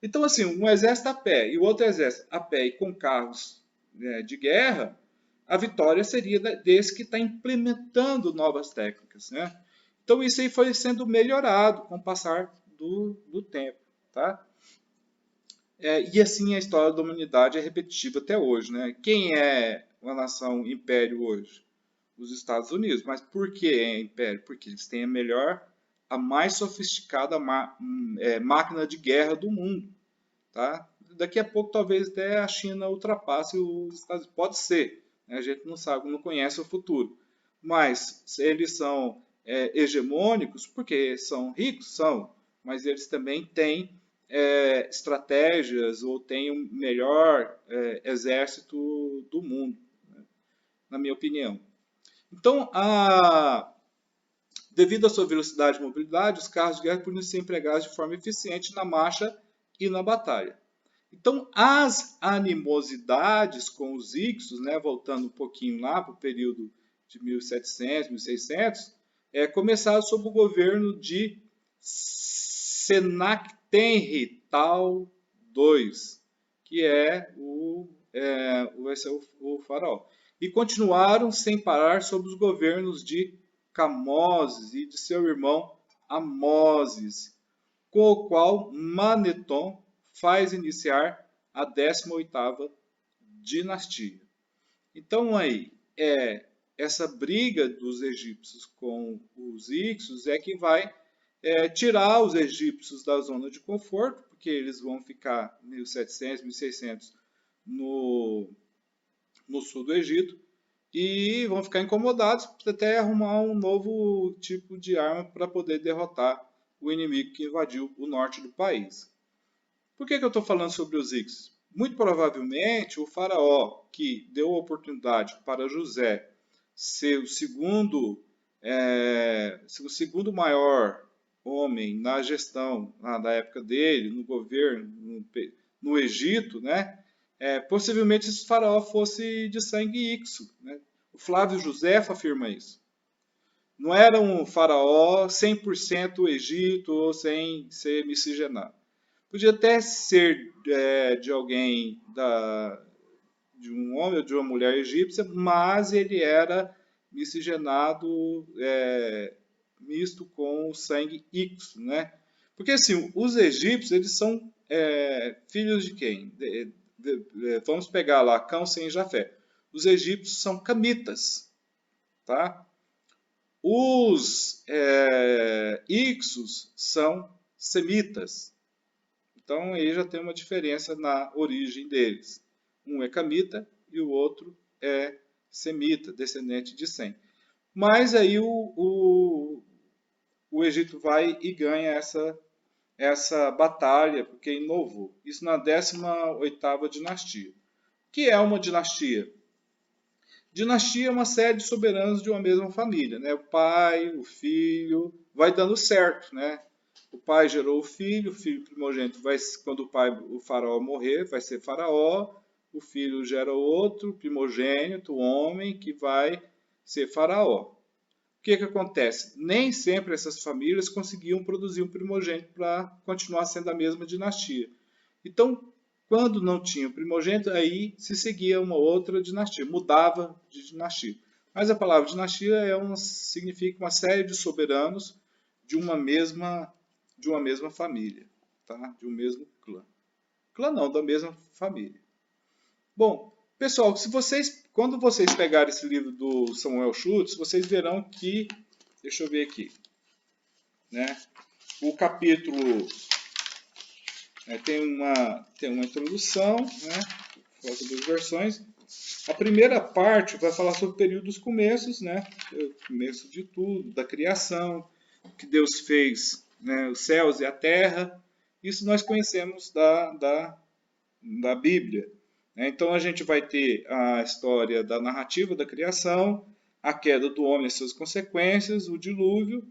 Então, assim, um exército a pé e o outro exército a pé e com carros, né, de guerra, a vitória seria desse que está implementando novas técnicas, né? Então, isso aí foi sendo melhorado com o passar do tempo, tá? E assim a história da humanidade é repetitiva até hoje, né? Quem é uma nação império hoje? Os Estados Unidos. Mas por que é império? Porque eles têm a mais sofisticada máquina de guerra do mundo. Tá? Daqui a pouco talvez até a China ultrapasse os Estados Unidos. Pode ser, né? A gente não sabe, não conhece o futuro. Mas se eles são hegemônicos, porque são ricos, são, mas eles também têm estratégias ou têm o melhor exército do mundo, né? Na minha opinião. Então, devido à sua velocidade e mobilidade, os carros de guerra podiam ser empregados de forma eficiente na marcha e na batalha. Então, as animosidades com os Ixos, né, voltando um pouquinho lá para o período de 1700, 1600, começaram sob o governo de Senactenrital II, que esse é o faraó. E continuaram sem parar sob os governos de Camoses e de seu irmão Amoses, com o qual Maneton faz iniciar a 18ª dinastia. Então aí, essa briga dos egípcios com os Ixos é que vai tirar os egípcios da zona de conforto, porque eles vão ficar 1700, 1600 no sul do Egito, e vão ficar incomodados até arrumar um novo tipo de arma para poder derrotar o inimigo que invadiu o norte do país. Por que eu estou falando sobre os Ixos? Muito provavelmente o faraó que deu a oportunidade para José ser o segundo maior homem na gestão da época dele, no governo, no Egito, né? Possivelmente esse faraó fosse de sangue Ixo, né? O Flávio Josefo afirma isso. Não era um faraó 100% Egito ou sem ser miscigenado. Podia até ser de alguém, de um homem ou de uma mulher egípcia, mas ele era miscigenado, misto com o sangue Ixo, né? Porque assim, os egípcios, eles são filhos de quem? Vamos pegar lá, Cão, Sem e Jafé. Os egípcios são camitas, tá? Os Ixos são semitas. Então aí já tem uma diferença na origem deles. Um é camita e o outro é semita, descendente de Sem. Mas aí o o Egito vai e ganha essa batalha, porque inovou. Isso na 18ª dinastia. O que é uma dinastia? Dinastia é uma série de soberanos de uma mesma família, né? O pai, o filho, vai dando certo, né? O pai gerou o filho primogênito vai, quando o faraó morrer, vai ser faraó, o filho gera outro primogênito, o homem, que vai ser faraó. O que acontece? Nem sempre essas famílias conseguiam produzir um primogênito para continuar sendo a mesma dinastia. Então, quando não tinha o primogênito, aí se seguia uma outra dinastia, mudava de dinastia. Mas a palavra dinastia significa uma série de soberanos de uma mesma família, tá? De um mesmo clã. Clã não, da mesma família. Bom, pessoal, quando vocês pegarem esse livro do Samuel Schultz, vocês verão que, deixa eu ver aqui, né? O capítulo tem uma introdução, né? Falta duas versões. A primeira parte vai falar sobre o período dos começos, né? O começo de tudo, da criação, que Deus fez, né? Os céus e a terra. Isso nós conhecemos da Bíblia. Então a gente vai ter a história da narrativa da criação, a queda do homem e suas consequências, o dilúvio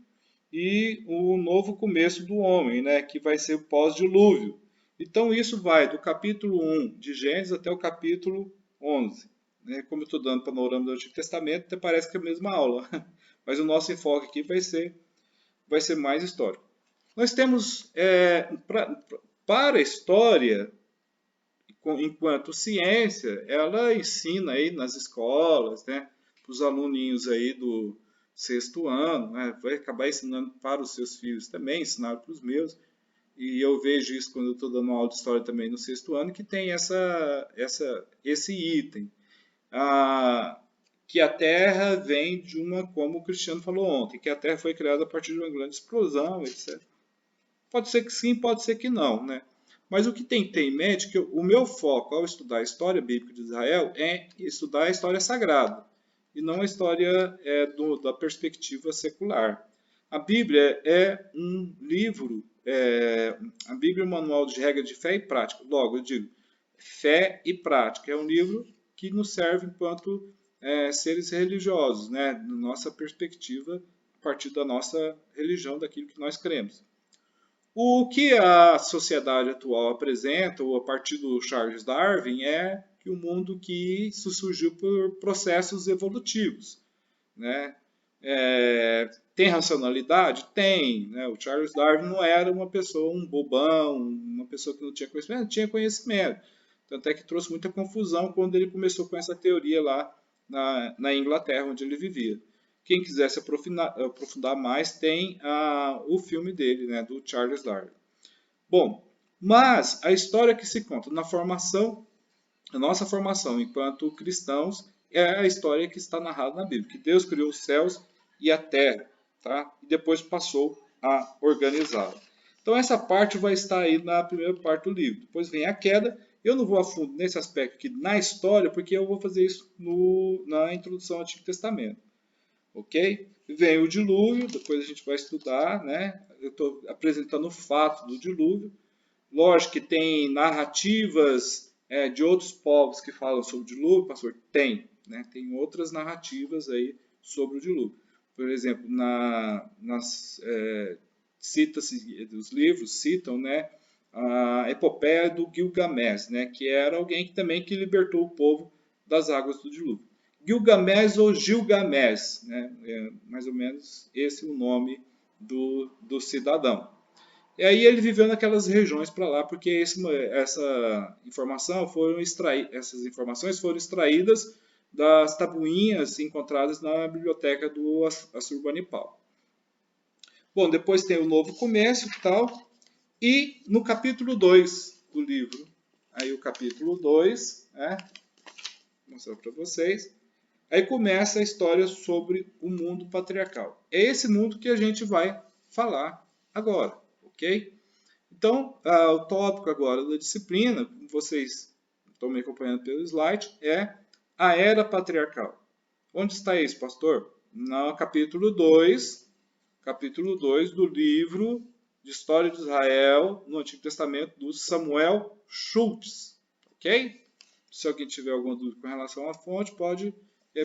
e o novo começo do homem, né? Que vai ser o pós-dilúvio. Então isso vai do capítulo 1 de Gênesis até o capítulo 11. Como eu estou dando panorama do Antigo Testamento, até parece que é a mesma aula. Mas o nosso enfoque aqui vai ser mais histórico. Nós temos, para a história, enquanto ciência, ela ensina aí nas escolas, né, para os aluninhos aí do 6º ano, né, vai acabar ensinando para os seus filhos também, ensinar para os meus. E eu vejo isso quando eu estou dando aula de história também no 6º ano, que tem esse item. Que a Terra vem de como o Cristiano falou ontem, que a Terra foi criada a partir de uma grande explosão, etc. Pode ser que sim, pode ser que não, né? Mas o que tem que ter em mente é que o meu foco ao estudar a história bíblica de Israel é estudar a história sagrada, e não a história da perspectiva secular. A Bíblia é um livro, a Bíblia é um manual de regra de fé e prática. Logo, eu digo, fé e prática. É um livro que nos serve enquanto seres religiosos, né? Na nossa perspectiva, a partir da nossa religião, daquilo que nós cremos. O que a sociedade atual apresenta, ou a partir do Charles Darwin, é que o mundo que surgiu por processos evolutivos, né? Tem racionalidade? Tem. Né? O Charles Darwin não era uma pessoa, um bobão, uma pessoa que não tinha conhecimento, não tinha conhecimento. Tanto é que trouxe muita confusão quando ele começou com essa teoria lá na Inglaterra, onde ele vivia. Quem quiser se aprofundar mais, tem o filme dele, né, do Charles Darwin. Bom, mas a história que se conta na formação, a nossa formação enquanto cristãos, é a história que está narrada na Bíblia, que Deus criou os céus e a terra, tá? E depois passou a organizá-la. Então essa parte vai estar aí na primeira parte do livro. Depois vem a queda. Eu não vou a fundo nesse aspecto aqui na história, porque eu vou fazer isso na introdução ao Antigo Testamento. Ok? Vem o dilúvio, depois a gente vai estudar, né? Eu estou apresentando o fato do dilúvio. Lógico que tem narrativas de outros povos que falam sobre o dilúvio, pastor? Tem, né? Tem outras narrativas aí sobre o dilúvio. Por exemplo, os livros citam, né, a epopeia do Gilgamesh, né, que era alguém que libertou o povo das águas do dilúvio. Gilgamesh ou Gilgamesh, né, mais ou menos esse é o nome do cidadão. E aí ele viveu naquelas regiões para lá, porque essas informações foram extraídas das tabuinhas encontradas na biblioteca do Assurbanipal. Bom, depois tem o novo começo e tal, e no capítulo 2 do livro, aí o capítulo 2, vou mostrar para vocês, aí começa a história sobre o mundo patriarcal. É esse mundo que a gente vai falar agora, ok? Então, o tópico agora da disciplina, como vocês estão me acompanhando pelo slide, é a era patriarcal. Onde está isso, pastor? No capítulo 2, capítulo 2 do livro de História de Israel no Antigo Testamento do Samuel Schultz. Ok? Se alguém tiver alguma dúvida com relação à fonte, pode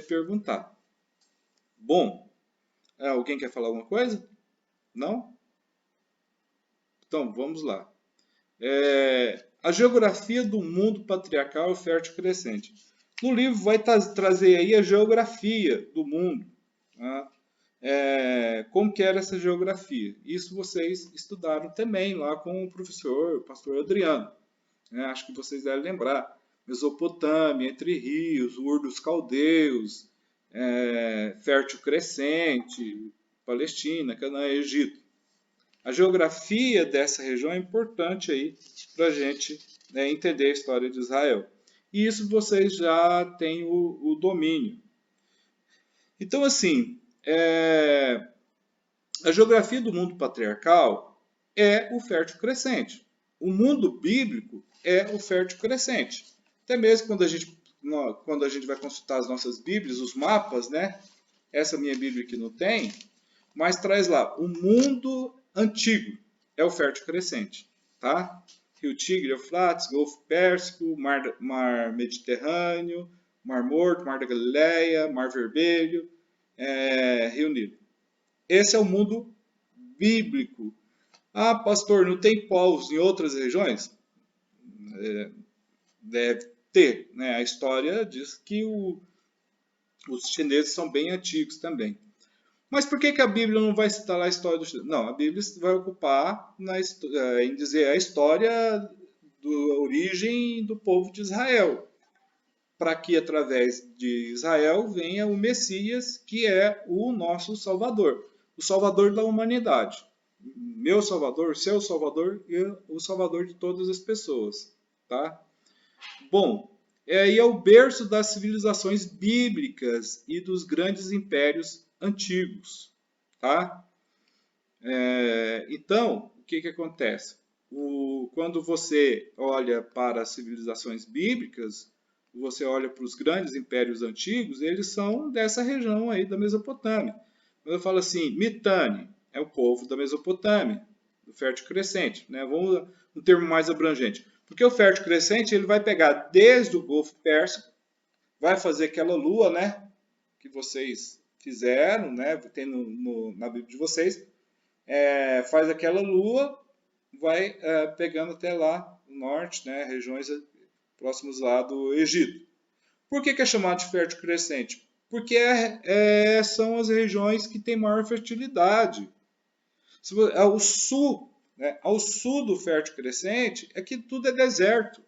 perguntar. Bom, alguém quer falar alguma coisa? Não? Então, vamos lá. A geografia do mundo patriarcal fértil crescente. No livro vai trazer aí a geografia do mundo. Tá? Como que era essa geografia? Isso vocês estudaram também lá com o professor, o pastor Adriano. Acho que vocês devem lembrar. Mesopotâmia, entre rios, Ur dos Caldeus, fértil crescente, Palestina, Canaã, Egito. A geografia dessa região é importante aí para a gente entender a história de Israel. E isso vocês já têm o domínio. Então, assim, a geografia do mundo patriarcal é o fértil crescente. O mundo bíblico é o fértil crescente. Até mesmo quando a gente vai consultar as nossas Bíblias, os mapas, né? Essa minha Bíblia aqui não tem, mas traz lá, o mundo antigo é o fértil crescente, tá? Rio Tigre, Eufrates, Golfo Pérsico, Mar Mediterrâneo, Mar Morto, Mar da Galileia, Mar Vermelho, Rio Nilo. Esse é o mundo bíblico. Ah, pastor, não tem povos em outras regiões? Deve ter, né? A história diz que os chineses são bem antigos também. Mas por que a Bíblia não vai citar lá a história dos chineses? Não, a Bíblia vai ocupar em dizer a história da origem do povo de Israel, para que através de Israel venha o Messias, que é o nosso Salvador, o Salvador da humanidade. Meu Salvador, seu Salvador e o Salvador de todas as pessoas. Tá? Bom, aí é o berço das civilizações bíblicas e dos grandes impérios antigos. Tá? Então, o que acontece? Quando você olha para as civilizações bíblicas, você olha para os grandes impérios antigos, eles são dessa região aí da Mesopotâmia. Quando eu falo assim, Mitanni é o povo da Mesopotâmia, do fértil crescente. Né? Vamos um termo mais abrangente. Porque o fértil crescente ele vai pegar desde o Golfo Pérsico, vai fazer aquela lua, né, que vocês fizeram, né, tem na Bíblia de vocês, faz aquela lua, vai pegando até lá no norte, né, regiões próximos lá do Egito. Por que é chamado de fértil crescente? Porque são as regiões que têm maior fertilidade. Ao sul, né, ao sul do fértil crescente, é que tudo é deserto.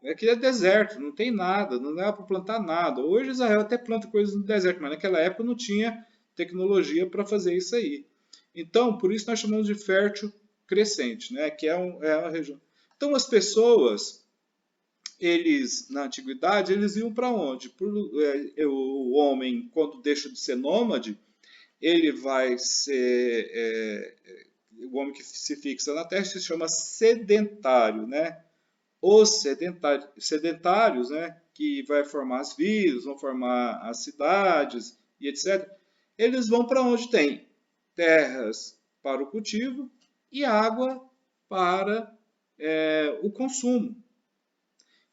Aqui é deserto, não tem nada, não dá para plantar nada. Hoje Israel até planta coisas no deserto, mas naquela época não tinha tecnologia para fazer isso aí. Então, por isso nós chamamos de fértil crescente, né? Que é uma região. Então, as pessoas, eles na antiguidade, eles iam para onde? O homem, quando deixa de ser nômade, ele vai ser o homem que se fixa na terra se chama sedentário, né? Os sedentários, né, que vai formar as vilas, vão formar as cidades e etc., eles vão para onde tem terras para o cultivo e água para o consumo.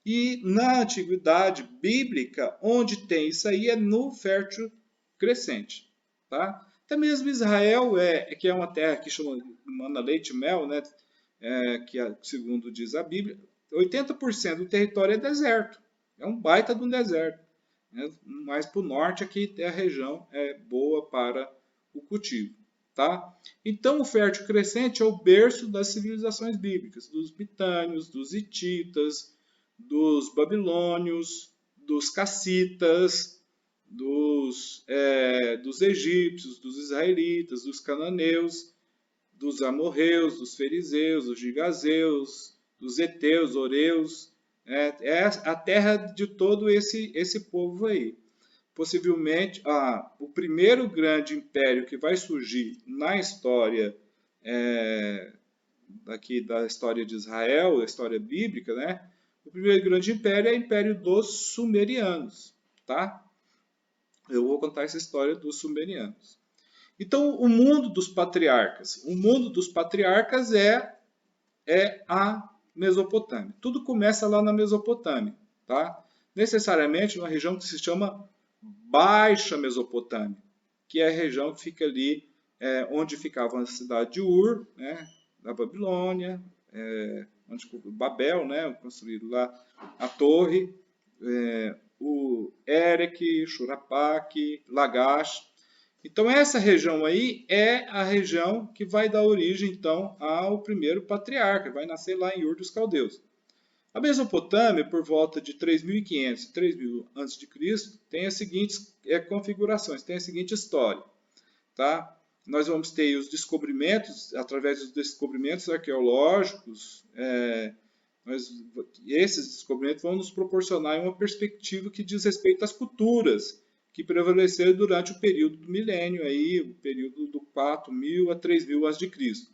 E na antiguidade bíblica, onde tem isso aí é no fértil crescente. Tá? Até mesmo Israel, que é uma terra que chama mana leite e mel, né, que segundo diz a Bíblia, 80% do território é deserto. É um baita de um deserto. Né? Mais para o norte aqui a região é boa para o cultivo. Tá? Então o fértil crescente é o berço das civilizações bíblicas, dos mitânios, dos hititas, dos babilônios, dos cassitas, dos egípcios, dos israelitas, dos cananeus, dos amorreus, dos fariseus, dos gigazeus, dos heteus, oreus. É a terra de todo esse povo aí. Possivelmente, o primeiro grande império que vai surgir na história aqui da história de Israel, a história bíblica, né? O primeiro grande império é o Império dos Sumerianos, tá? Eu vou contar essa história dos Sumerianos. Então, o mundo dos patriarcas. O mundo dos patriarcas é a Mesopotâmia. Tudo começa lá na Mesopotâmia, tá? Necessariamente numa região que se chama Baixa Mesopotâmia, que é a região que fica ali onde ficava a cidade de Ur, né, da Babilônia, onde Babel, né, construído lá a torre, o Erech, Shurapaq, Lagash. Então essa região aí é a região que vai dar origem então ao primeiro patriarca, vai nascer lá em Ur dos Caldeus. A Mesopotâmia, por volta de 3.500 e 3.000 a.C., tem as seguintes configurações, tem a seguinte história. Tá? Nós vamos ter os descobrimentos, através dos descobrimentos arqueológicos, esses descobrimentos vão nos proporcionar uma perspectiva que diz respeito às culturas que prevaleceram durante o período do milênio, aí, o período do 4.000 a 3.000 a.C.,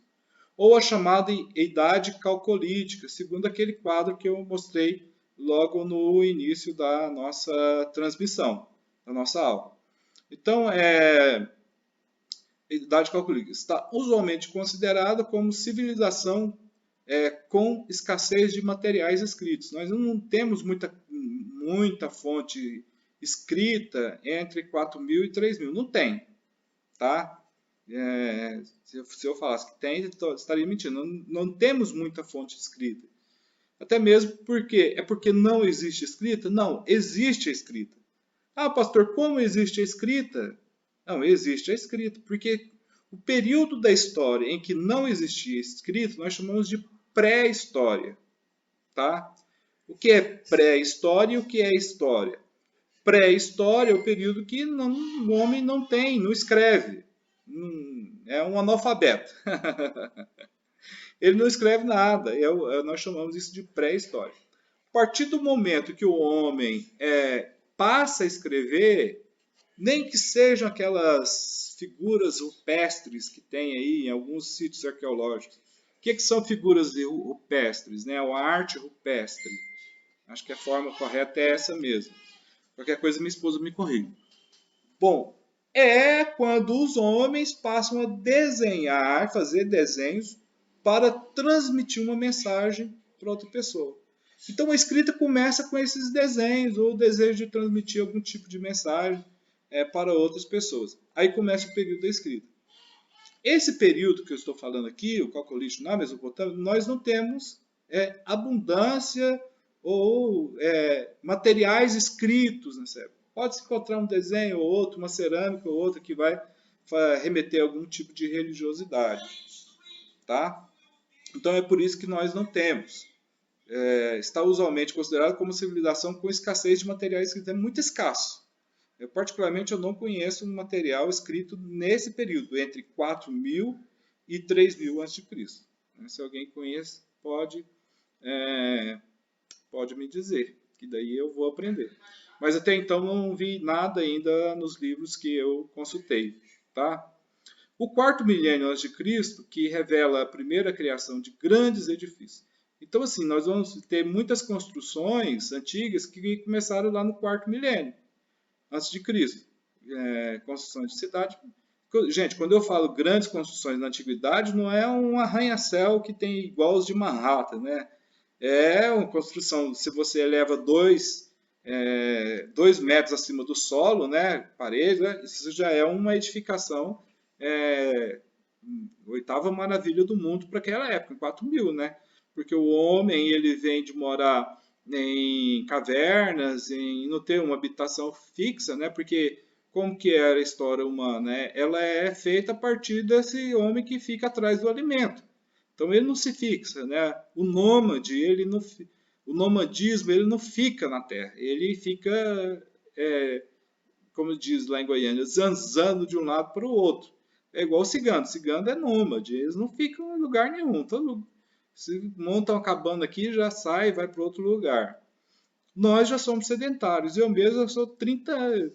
ou a chamada Idade Calcolítica, segundo aquele quadro que eu mostrei logo no início da nossa transmissão, da nossa aula. Então, Idade Calcolítica está usualmente considerada como civilização com escassez de materiais escritos. Nós não temos muita fonte escrita entre 4.000 e 3.000. Não tem, tá? Se eu falasse que tem, eu estaria mentindo. Não temos muita fonte escrita. Até mesmo porque é porque não existe escrita? Não, existe a escrita. Ah, pastor, como existe a escrita? Não, existe a escrita, porque o período da história em que não existia escrita, nós chamamos de pré-história, tá? O que é pré-história e o que é história? Pré-história é o período que o homem não tem, não escreve. É um analfabeto. Ele não escreve nada. Nós chamamos isso de pré-história. A partir do momento que o homem passa a escrever, nem que sejam aquelas figuras rupestres que tem aí em alguns sítios arqueológicos. O que são figuras rupestres? Né? A arte rupestre. Acho que a forma correta é essa mesmo. Qualquer coisa minha esposa me corrige. Bom, é quando os homens passam a desenhar, fazer desenhos para transmitir uma mensagem para outra pessoa. Então a escrita começa com esses desenhos ou o desejo de transmitir algum tipo de mensagem para outras pessoas. Aí começa o período da escrita. Esse período que eu estou falando aqui, o Calcolítico na Mesopotâmia, nós não temos abundância ou materiais escritos nessa época. Pode-se encontrar um desenho ou outro, uma cerâmica ou outra que vai remeter a algum tipo de religiosidade. Tá? Então é por isso que nós não temos. Está usualmente considerado como civilização com escassez de materiais escritos. É muito escasso. Particularmente, eu não conheço um material escrito nesse período, entre 4.000 e 3.000 a.C. Se alguém conhece, pode me dizer, que daí eu vou aprender. Mas até então não vi nada ainda nos livros que eu consultei. Tá? O quarto milênio a.C., que revela a primeira criação de grandes edifícios. Então, assim, nós vamos ter muitas construções antigas que começaram lá no quarto milênio antes de Cristo. Construções de cidade. Gente, quando eu falo grandes construções na antiguidade, não é um arranha-céu que tem igual os de Manhattan, né? É uma construção, se você eleva 2 metros acima do solo, né, parede, isso já é uma edificação, oitava maravilha do mundo para aquela época, em 4.000, né? Porque o homem, ele vem de morar em cavernas, em não ter uma habitação fixa, né? Porque como que era a história humana, né? Ela é feita a partir desse homem que fica atrás do alimento. Então ele não se fixa, né? O nômade, o nomadismo, ele não fica na terra, ele fica, como diz lá em Goiânia, zanzando de um lado para o outro. É igual o cigano. O cigano é nômade, eles não ficam em lugar nenhum. Se montam uma cabana aqui, já sai e vai para outro lugar. Nós já somos sedentários. Eu mesmo sou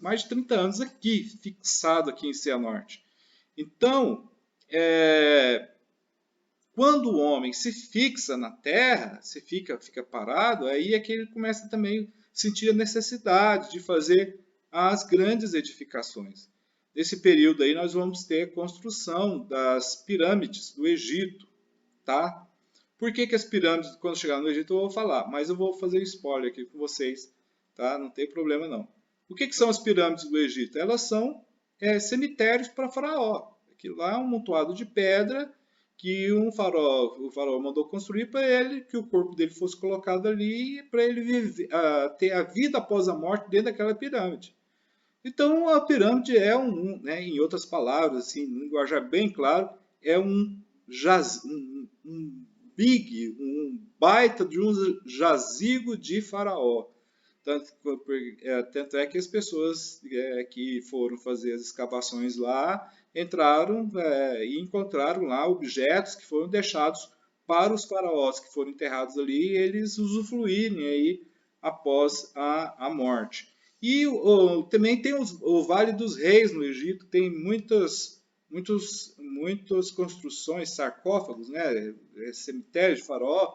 mais de 30 anos aqui, fixado aqui em Cianorte. Então, quando o homem se fixa na terra, se fica parado, aí é que ele começa também a sentir a necessidade de fazer as grandes edificações. nesse período aí nós vamos ter a construção das pirâmides do Egito, tá? Por que as pirâmides, quando chegar no Egito, eu vou falar, mas eu vou fazer spoiler aqui com vocês, tá? Não tem problema não. O que são as pirâmides do Egito? Elas são cemitérios para faraó. Aquilo lá é um amontoado de pedra que o faraó mandou construir para ele, que o corpo dele fosse colocado ali, para ele viver, ter a vida após a morte dentro daquela pirâmide. Então, a pirâmide é né, em outras palavras, assim, no linguajar bem claro, é um baita de um jazigo de faraó. Tanto é que as pessoas que foram fazer as escavações lá entraram e encontraram lá objetos que foram deixados para os faraós que foram enterrados ali e eles usufruírem aí após a morte. E também tem o Vale dos Reis no Egito, tem muitas construções, sarcófagos, né, cemitérios de faraó,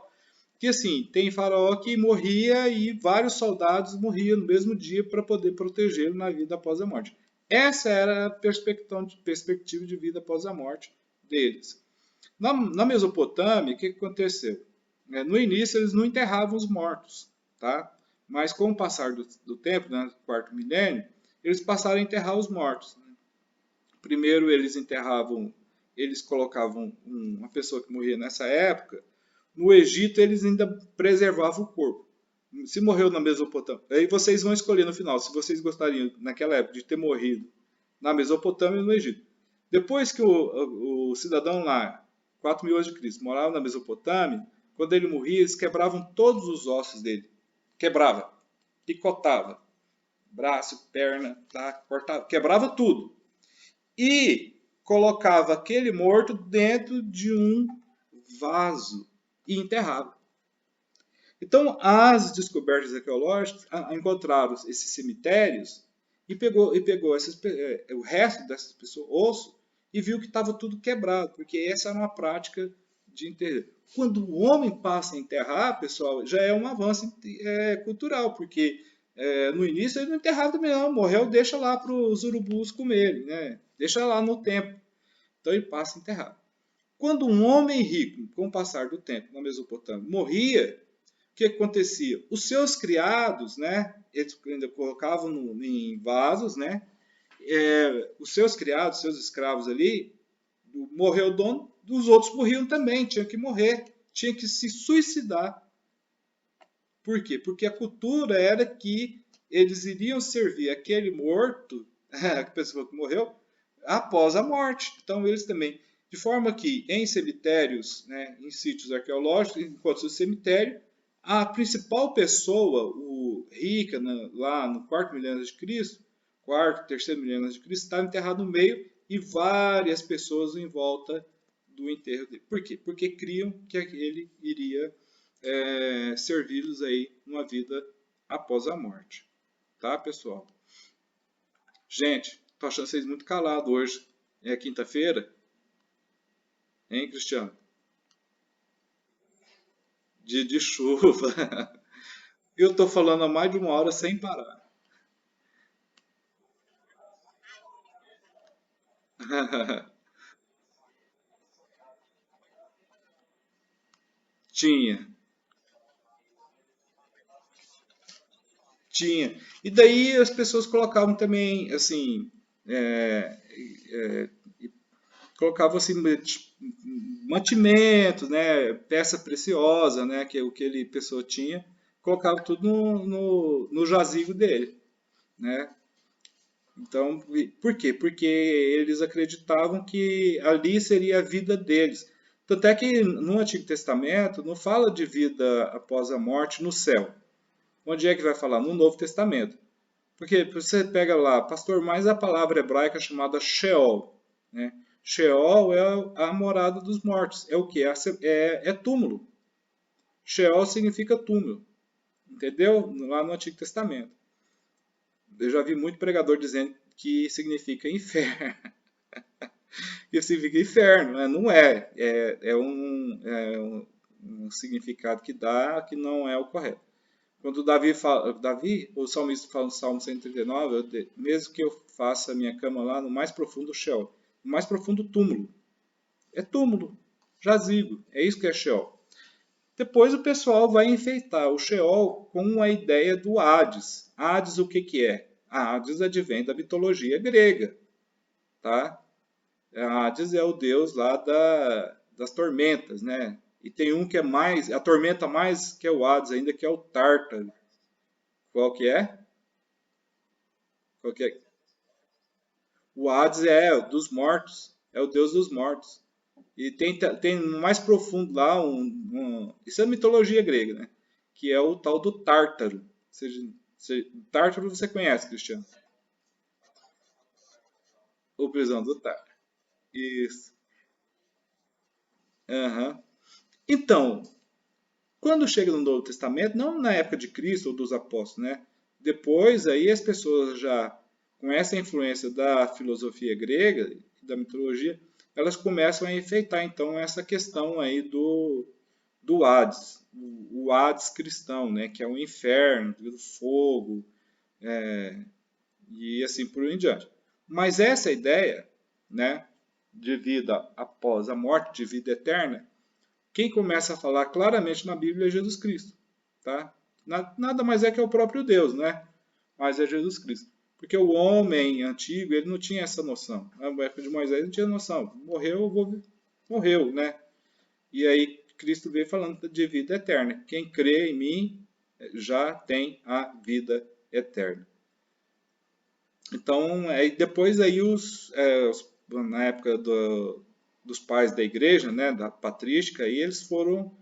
que assim, tem faraó que morria e vários soldados morriam no mesmo dia para poder protegê-lo na vida após a morte. Essa era a perspectiva de vida após a morte deles. Na Mesopotâmia, o que aconteceu? No início, eles não enterravam os mortos, tá? Mas com o passar do tempo, né, no quarto milênio, eles passaram a enterrar os mortos. Primeiro, eles colocavam uma pessoa que morria nessa época. No Egito, eles ainda preservavam o corpo. Se morreu na Mesopotâmia, aí vocês vão escolher no final se vocês gostariam, naquela época, de ter morrido na Mesopotâmia ou no Egito. Depois que o cidadão lá, 4.000 a.C., morava na Mesopotâmia, quando ele morria, eles quebravam todos os ossos dele. Quebrava, picotava, braço, perna, tá? Cortava, quebrava tudo. E colocava aquele morto dentro de um vaso e enterrava. Então, as descobertas arqueológicas encontraram esses cemitérios e pegou o resto dessas pessoas, osso, e viu que estava tudo quebrado, porque essa era uma prática de enterrar. Quando o homem passa a enterrar, pessoal, já é um avanço cultural, porque no início ele não enterrava também não, morreu, deixa lá para os urubus comerem, né? Deixa lá no templo. Então ele passa a enterrar. Quando um homem rico, com o passar do tempo na Mesopotâmia, morria, o que acontecia? Os seus criados, né, eles ainda colocavam em vasos, né, os seus criados, seus escravos ali, morreu o dono, os outros morriam também, tinham que morrer, tinham que se suicidar. Por quê? Porque a cultura era que eles iriam servir aquele morto, a pessoa que morreu, após a morte. Então eles também, de forma que em cemitérios, né, em sítios arqueológicos, enquanto o cemitério, a principal pessoa, o rica, lá no quarto milênio de Cristo, quarto, terceiro milênio de Cristo, estava enterrado no meio e várias pessoas em volta do enterro dele. Por quê? Porque criam que ele iria servi-los aí uma vida após a morte. Tá, pessoal? Gente, tô achando vocês muito calados hoje. É quinta-feira? Hein, Cristiano? Dia de chuva. Eu tô falando há mais de uma hora sem parar. Tinha, tinha. E daí as pessoas colocavam também, assim, é, é, colocavam assim, mantimentos, né, peça preciosa, né, que aquele pessoa tinha, colocava tudo no jazigo dele, né? Então, por quê? Porque eles acreditavam que ali seria a vida deles. Tanto é que no Antigo Testamento não fala de vida após a morte no céu. Onde é que vai falar? No Novo Testamento. Porque você pega lá, pastor, mais a palavra hebraica chamada Sheol. Né? Sheol é a morada dos mortos. É o que? É túmulo. Sheol significa túmulo. Entendeu? Lá no Antigo Testamento. Eu já vi muito pregador dizendo que significa inferno. Que significa inferno, né? Não é. Um significado que dá que não é o correto. Quando o salmista fala no Salmo 139, mesmo que eu faça a minha cama lá no mais profundo Sheol, no mais profundo túmulo. É túmulo, jazigo, é isso que é Sheol. Depois o pessoal vai enfeitar o Sheol com a ideia do Hades. Hades o que que é? A Hades advém da mitologia grega, tá? A Hades é o deus lá das tormentas, né? E tem um que é mais, a tormenta mais que é o Hades ainda, que é o Tártaro. Qual que é? Qual que é? O Hades é o dos mortos, é o deus dos mortos. E tem mais profundo lá, isso é mitologia grega, né? Que é o tal do Tártaro. Ou seja, Tártaro você conhece, Cristiano? O prisão do Tártaro. Isso. Aham. Então, quando chega no Novo Testamento, não na época de Cristo ou dos apóstolos, né? Depois aí as pessoas já com essa influência da filosofia grega, da mitologia, elas começam a enfeitar então essa questão aí do Hades, o Hades cristão, né? Que é o inferno, do fogo, e assim por diante. Mas essa ideia, né, de vida após a morte, de vida eterna, quem começa a falar claramente na Bíblia é Jesus Cristo, tá? Nada mais é que o próprio Deus, né? Mas é Jesus Cristo. Porque o homem antigo, ele não tinha essa noção. Na época de Moisés não tinha noção. Morreu, né? E aí Cristo veio falando de vida eterna. Quem crê em mim já tem a vida eterna. Então, depois aí na época dos pais da igreja, né, da patrística, aí eles foram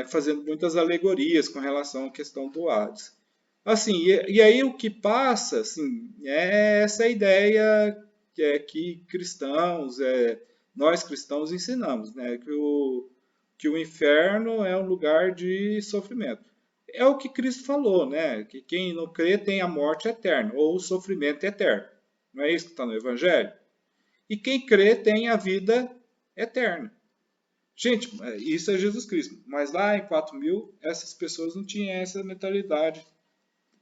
fazendo muitas alegorias com relação à questão do Hades. Assim, e aí o que passa, assim, é essa ideia que nós cristãos ensinamos, né, que o inferno é um lugar de sofrimento. É o que Cristo falou, né, que quem não crê tem a morte eterna, ou o sofrimento eterno. Não é isso que está no Evangelho? E quem crê tem a vida eterna. Gente, isso é Jesus Cristo. Mas lá em 4000, essas pessoas não tinham essa mentalidade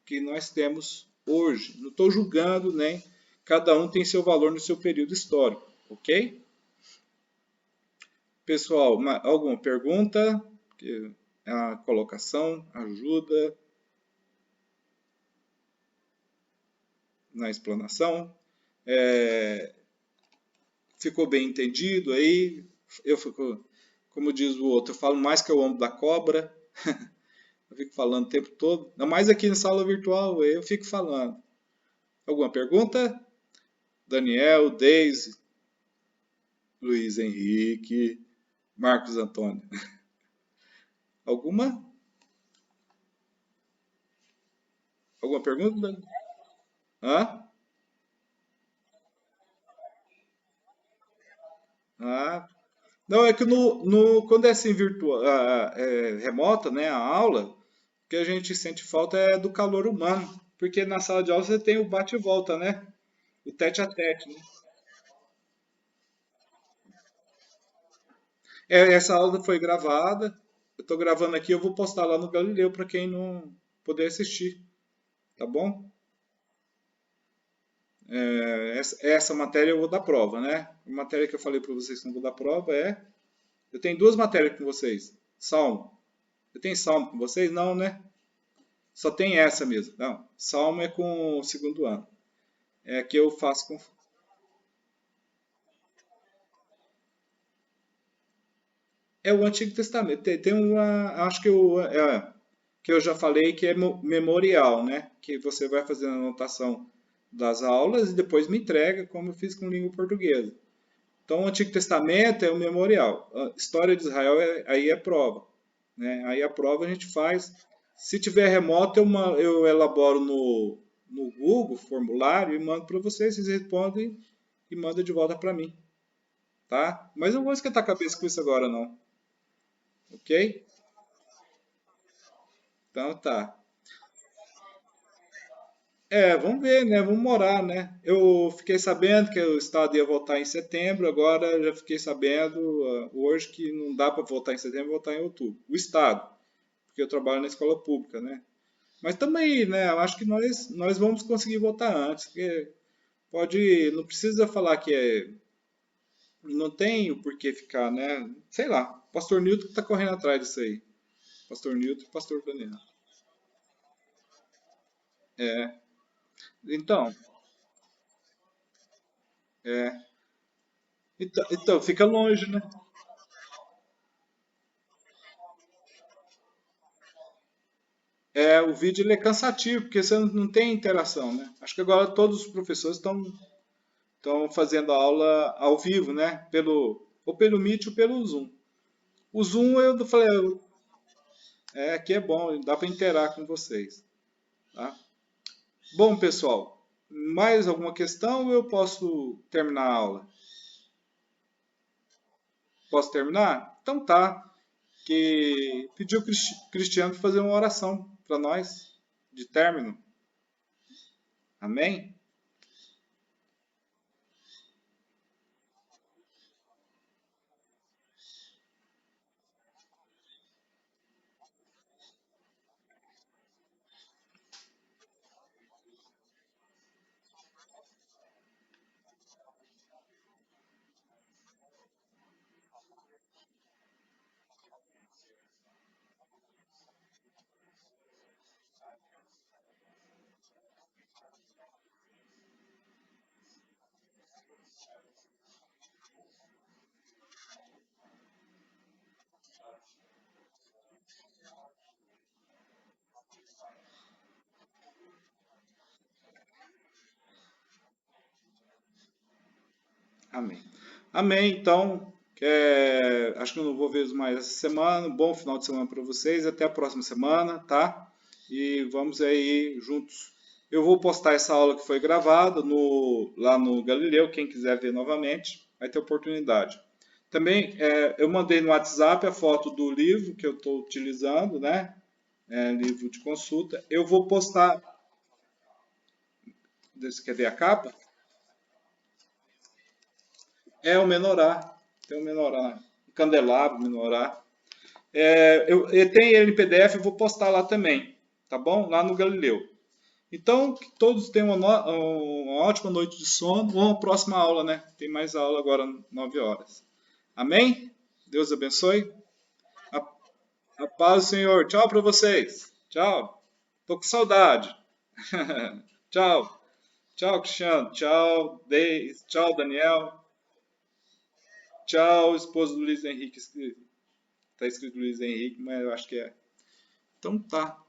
que nós temos hoje. Não estou julgando, nem cada um tem seu valor no seu período histórico, ok? Pessoal, alguma pergunta? A colocação ajuda na explanação. Ficou bem entendido aí? Eu fico, como diz o outro, eu falo mais que o ombro da cobra. Eu fico falando o tempo todo. Ainda mais aqui na sala virtual, eu fico falando. Alguma pergunta? Daniel, Deise, Luiz Henrique, Marcos Antônio. Alguma? Alguma pergunta? Hã? Ah, não, é que quando é assim virtual, remota, né, a aula, o que a gente sente falta é do calor humano, porque na sala de aula você tem o bate e volta, né? O tete a tete, né? Essa aula foi gravada, eu estou gravando aqui, eu vou postar lá no Galileu para quem não poder assistir, tá bom? Essa matéria eu vou dar prova, né? A matéria que eu falei para vocês que não vou dar prova é. Eu tenho duas matérias com vocês. Salmo. Eu tenho Salmo com vocês? Não, né? Só tem essa mesmo. Não. Salmo é com o segundo ano. É que eu faço com. É o Antigo Testamento. Tem uma. Acho que eu já falei que é memorial, né? Que você vai fazendo a anotação das aulas e depois me entrega, como eu fiz com língua portuguesa. Então, o Antigo Testamento é o memorial. A história de Israel aí é prova. Né? Aí a prova a gente faz. Se tiver remoto, eu elaboro no Google formulário e mando para vocês. Vocês respondem e mandam de volta para mim. Tá? Mas eu não vou esquentar a cabeça com isso agora, não. Ok? Então tá. Vamos ver, né? Vamos morar, né? Eu fiquei sabendo que o estado ia voltar em setembro, agora já fiquei sabendo hoje que não dá para voltar em setembro, voltar em outubro. O estado, porque eu trabalho na escola pública, né? Mas também, né? Eu acho que nós vamos conseguir voltar antes, porque Pode, não precisa falar que é, não tem o porquê ficar, né? Sei lá, Pastor Newton que tá correndo atrás disso aí. Pastor Newton e Pastor Daniel. É, então, é, então, fica longe, né? É, o vídeo ele é cansativo, porque você não tem interação, né? Acho que agora todos os professores estão fazendo a aula ao vivo, né? Ou pelo Meet ou pelo Zoom. O Zoom eu falei, aqui é bom, dá para interar com vocês, tá? Bom, pessoal, mais alguma questão ou eu posso terminar a aula? Posso terminar? Então tá. Que pediu o Cristiano para fazer uma oração para nós de término. Amém? Amém. Amém. Então, acho que eu não vou ver mais essa semana. Bom final de semana para vocês. Até a próxima semana, tá? E vamos aí juntos. Eu vou postar essa aula que foi gravada lá no Galileu. Quem quiser ver novamente, vai ter oportunidade. Também eu mandei no WhatsApp a foto do livro que eu estou utilizando, né? Livro de consulta. Eu vou postar. Você quer ver a capa? É o menorá. Tem o menorá. O candelabro, menorá. Eu tenho ele em PDF, eu vou postar lá também, tá bom? Lá no Galileu. Então, que todos tenham uma ótima noite de sono. Ou uma próxima aula, né? Tem mais aula agora, 9 horas. Amém? Deus abençoe. A, a paz do Senhor. Tchau para vocês. Tchau. Tô com saudade. Tchau. Tchau, Cristiano. Tchau, Deis. Tchau, Daniel. Tchau, esposo do Luiz Henrique. Tá escrito Luiz Henrique, mas eu acho que é. Então tá.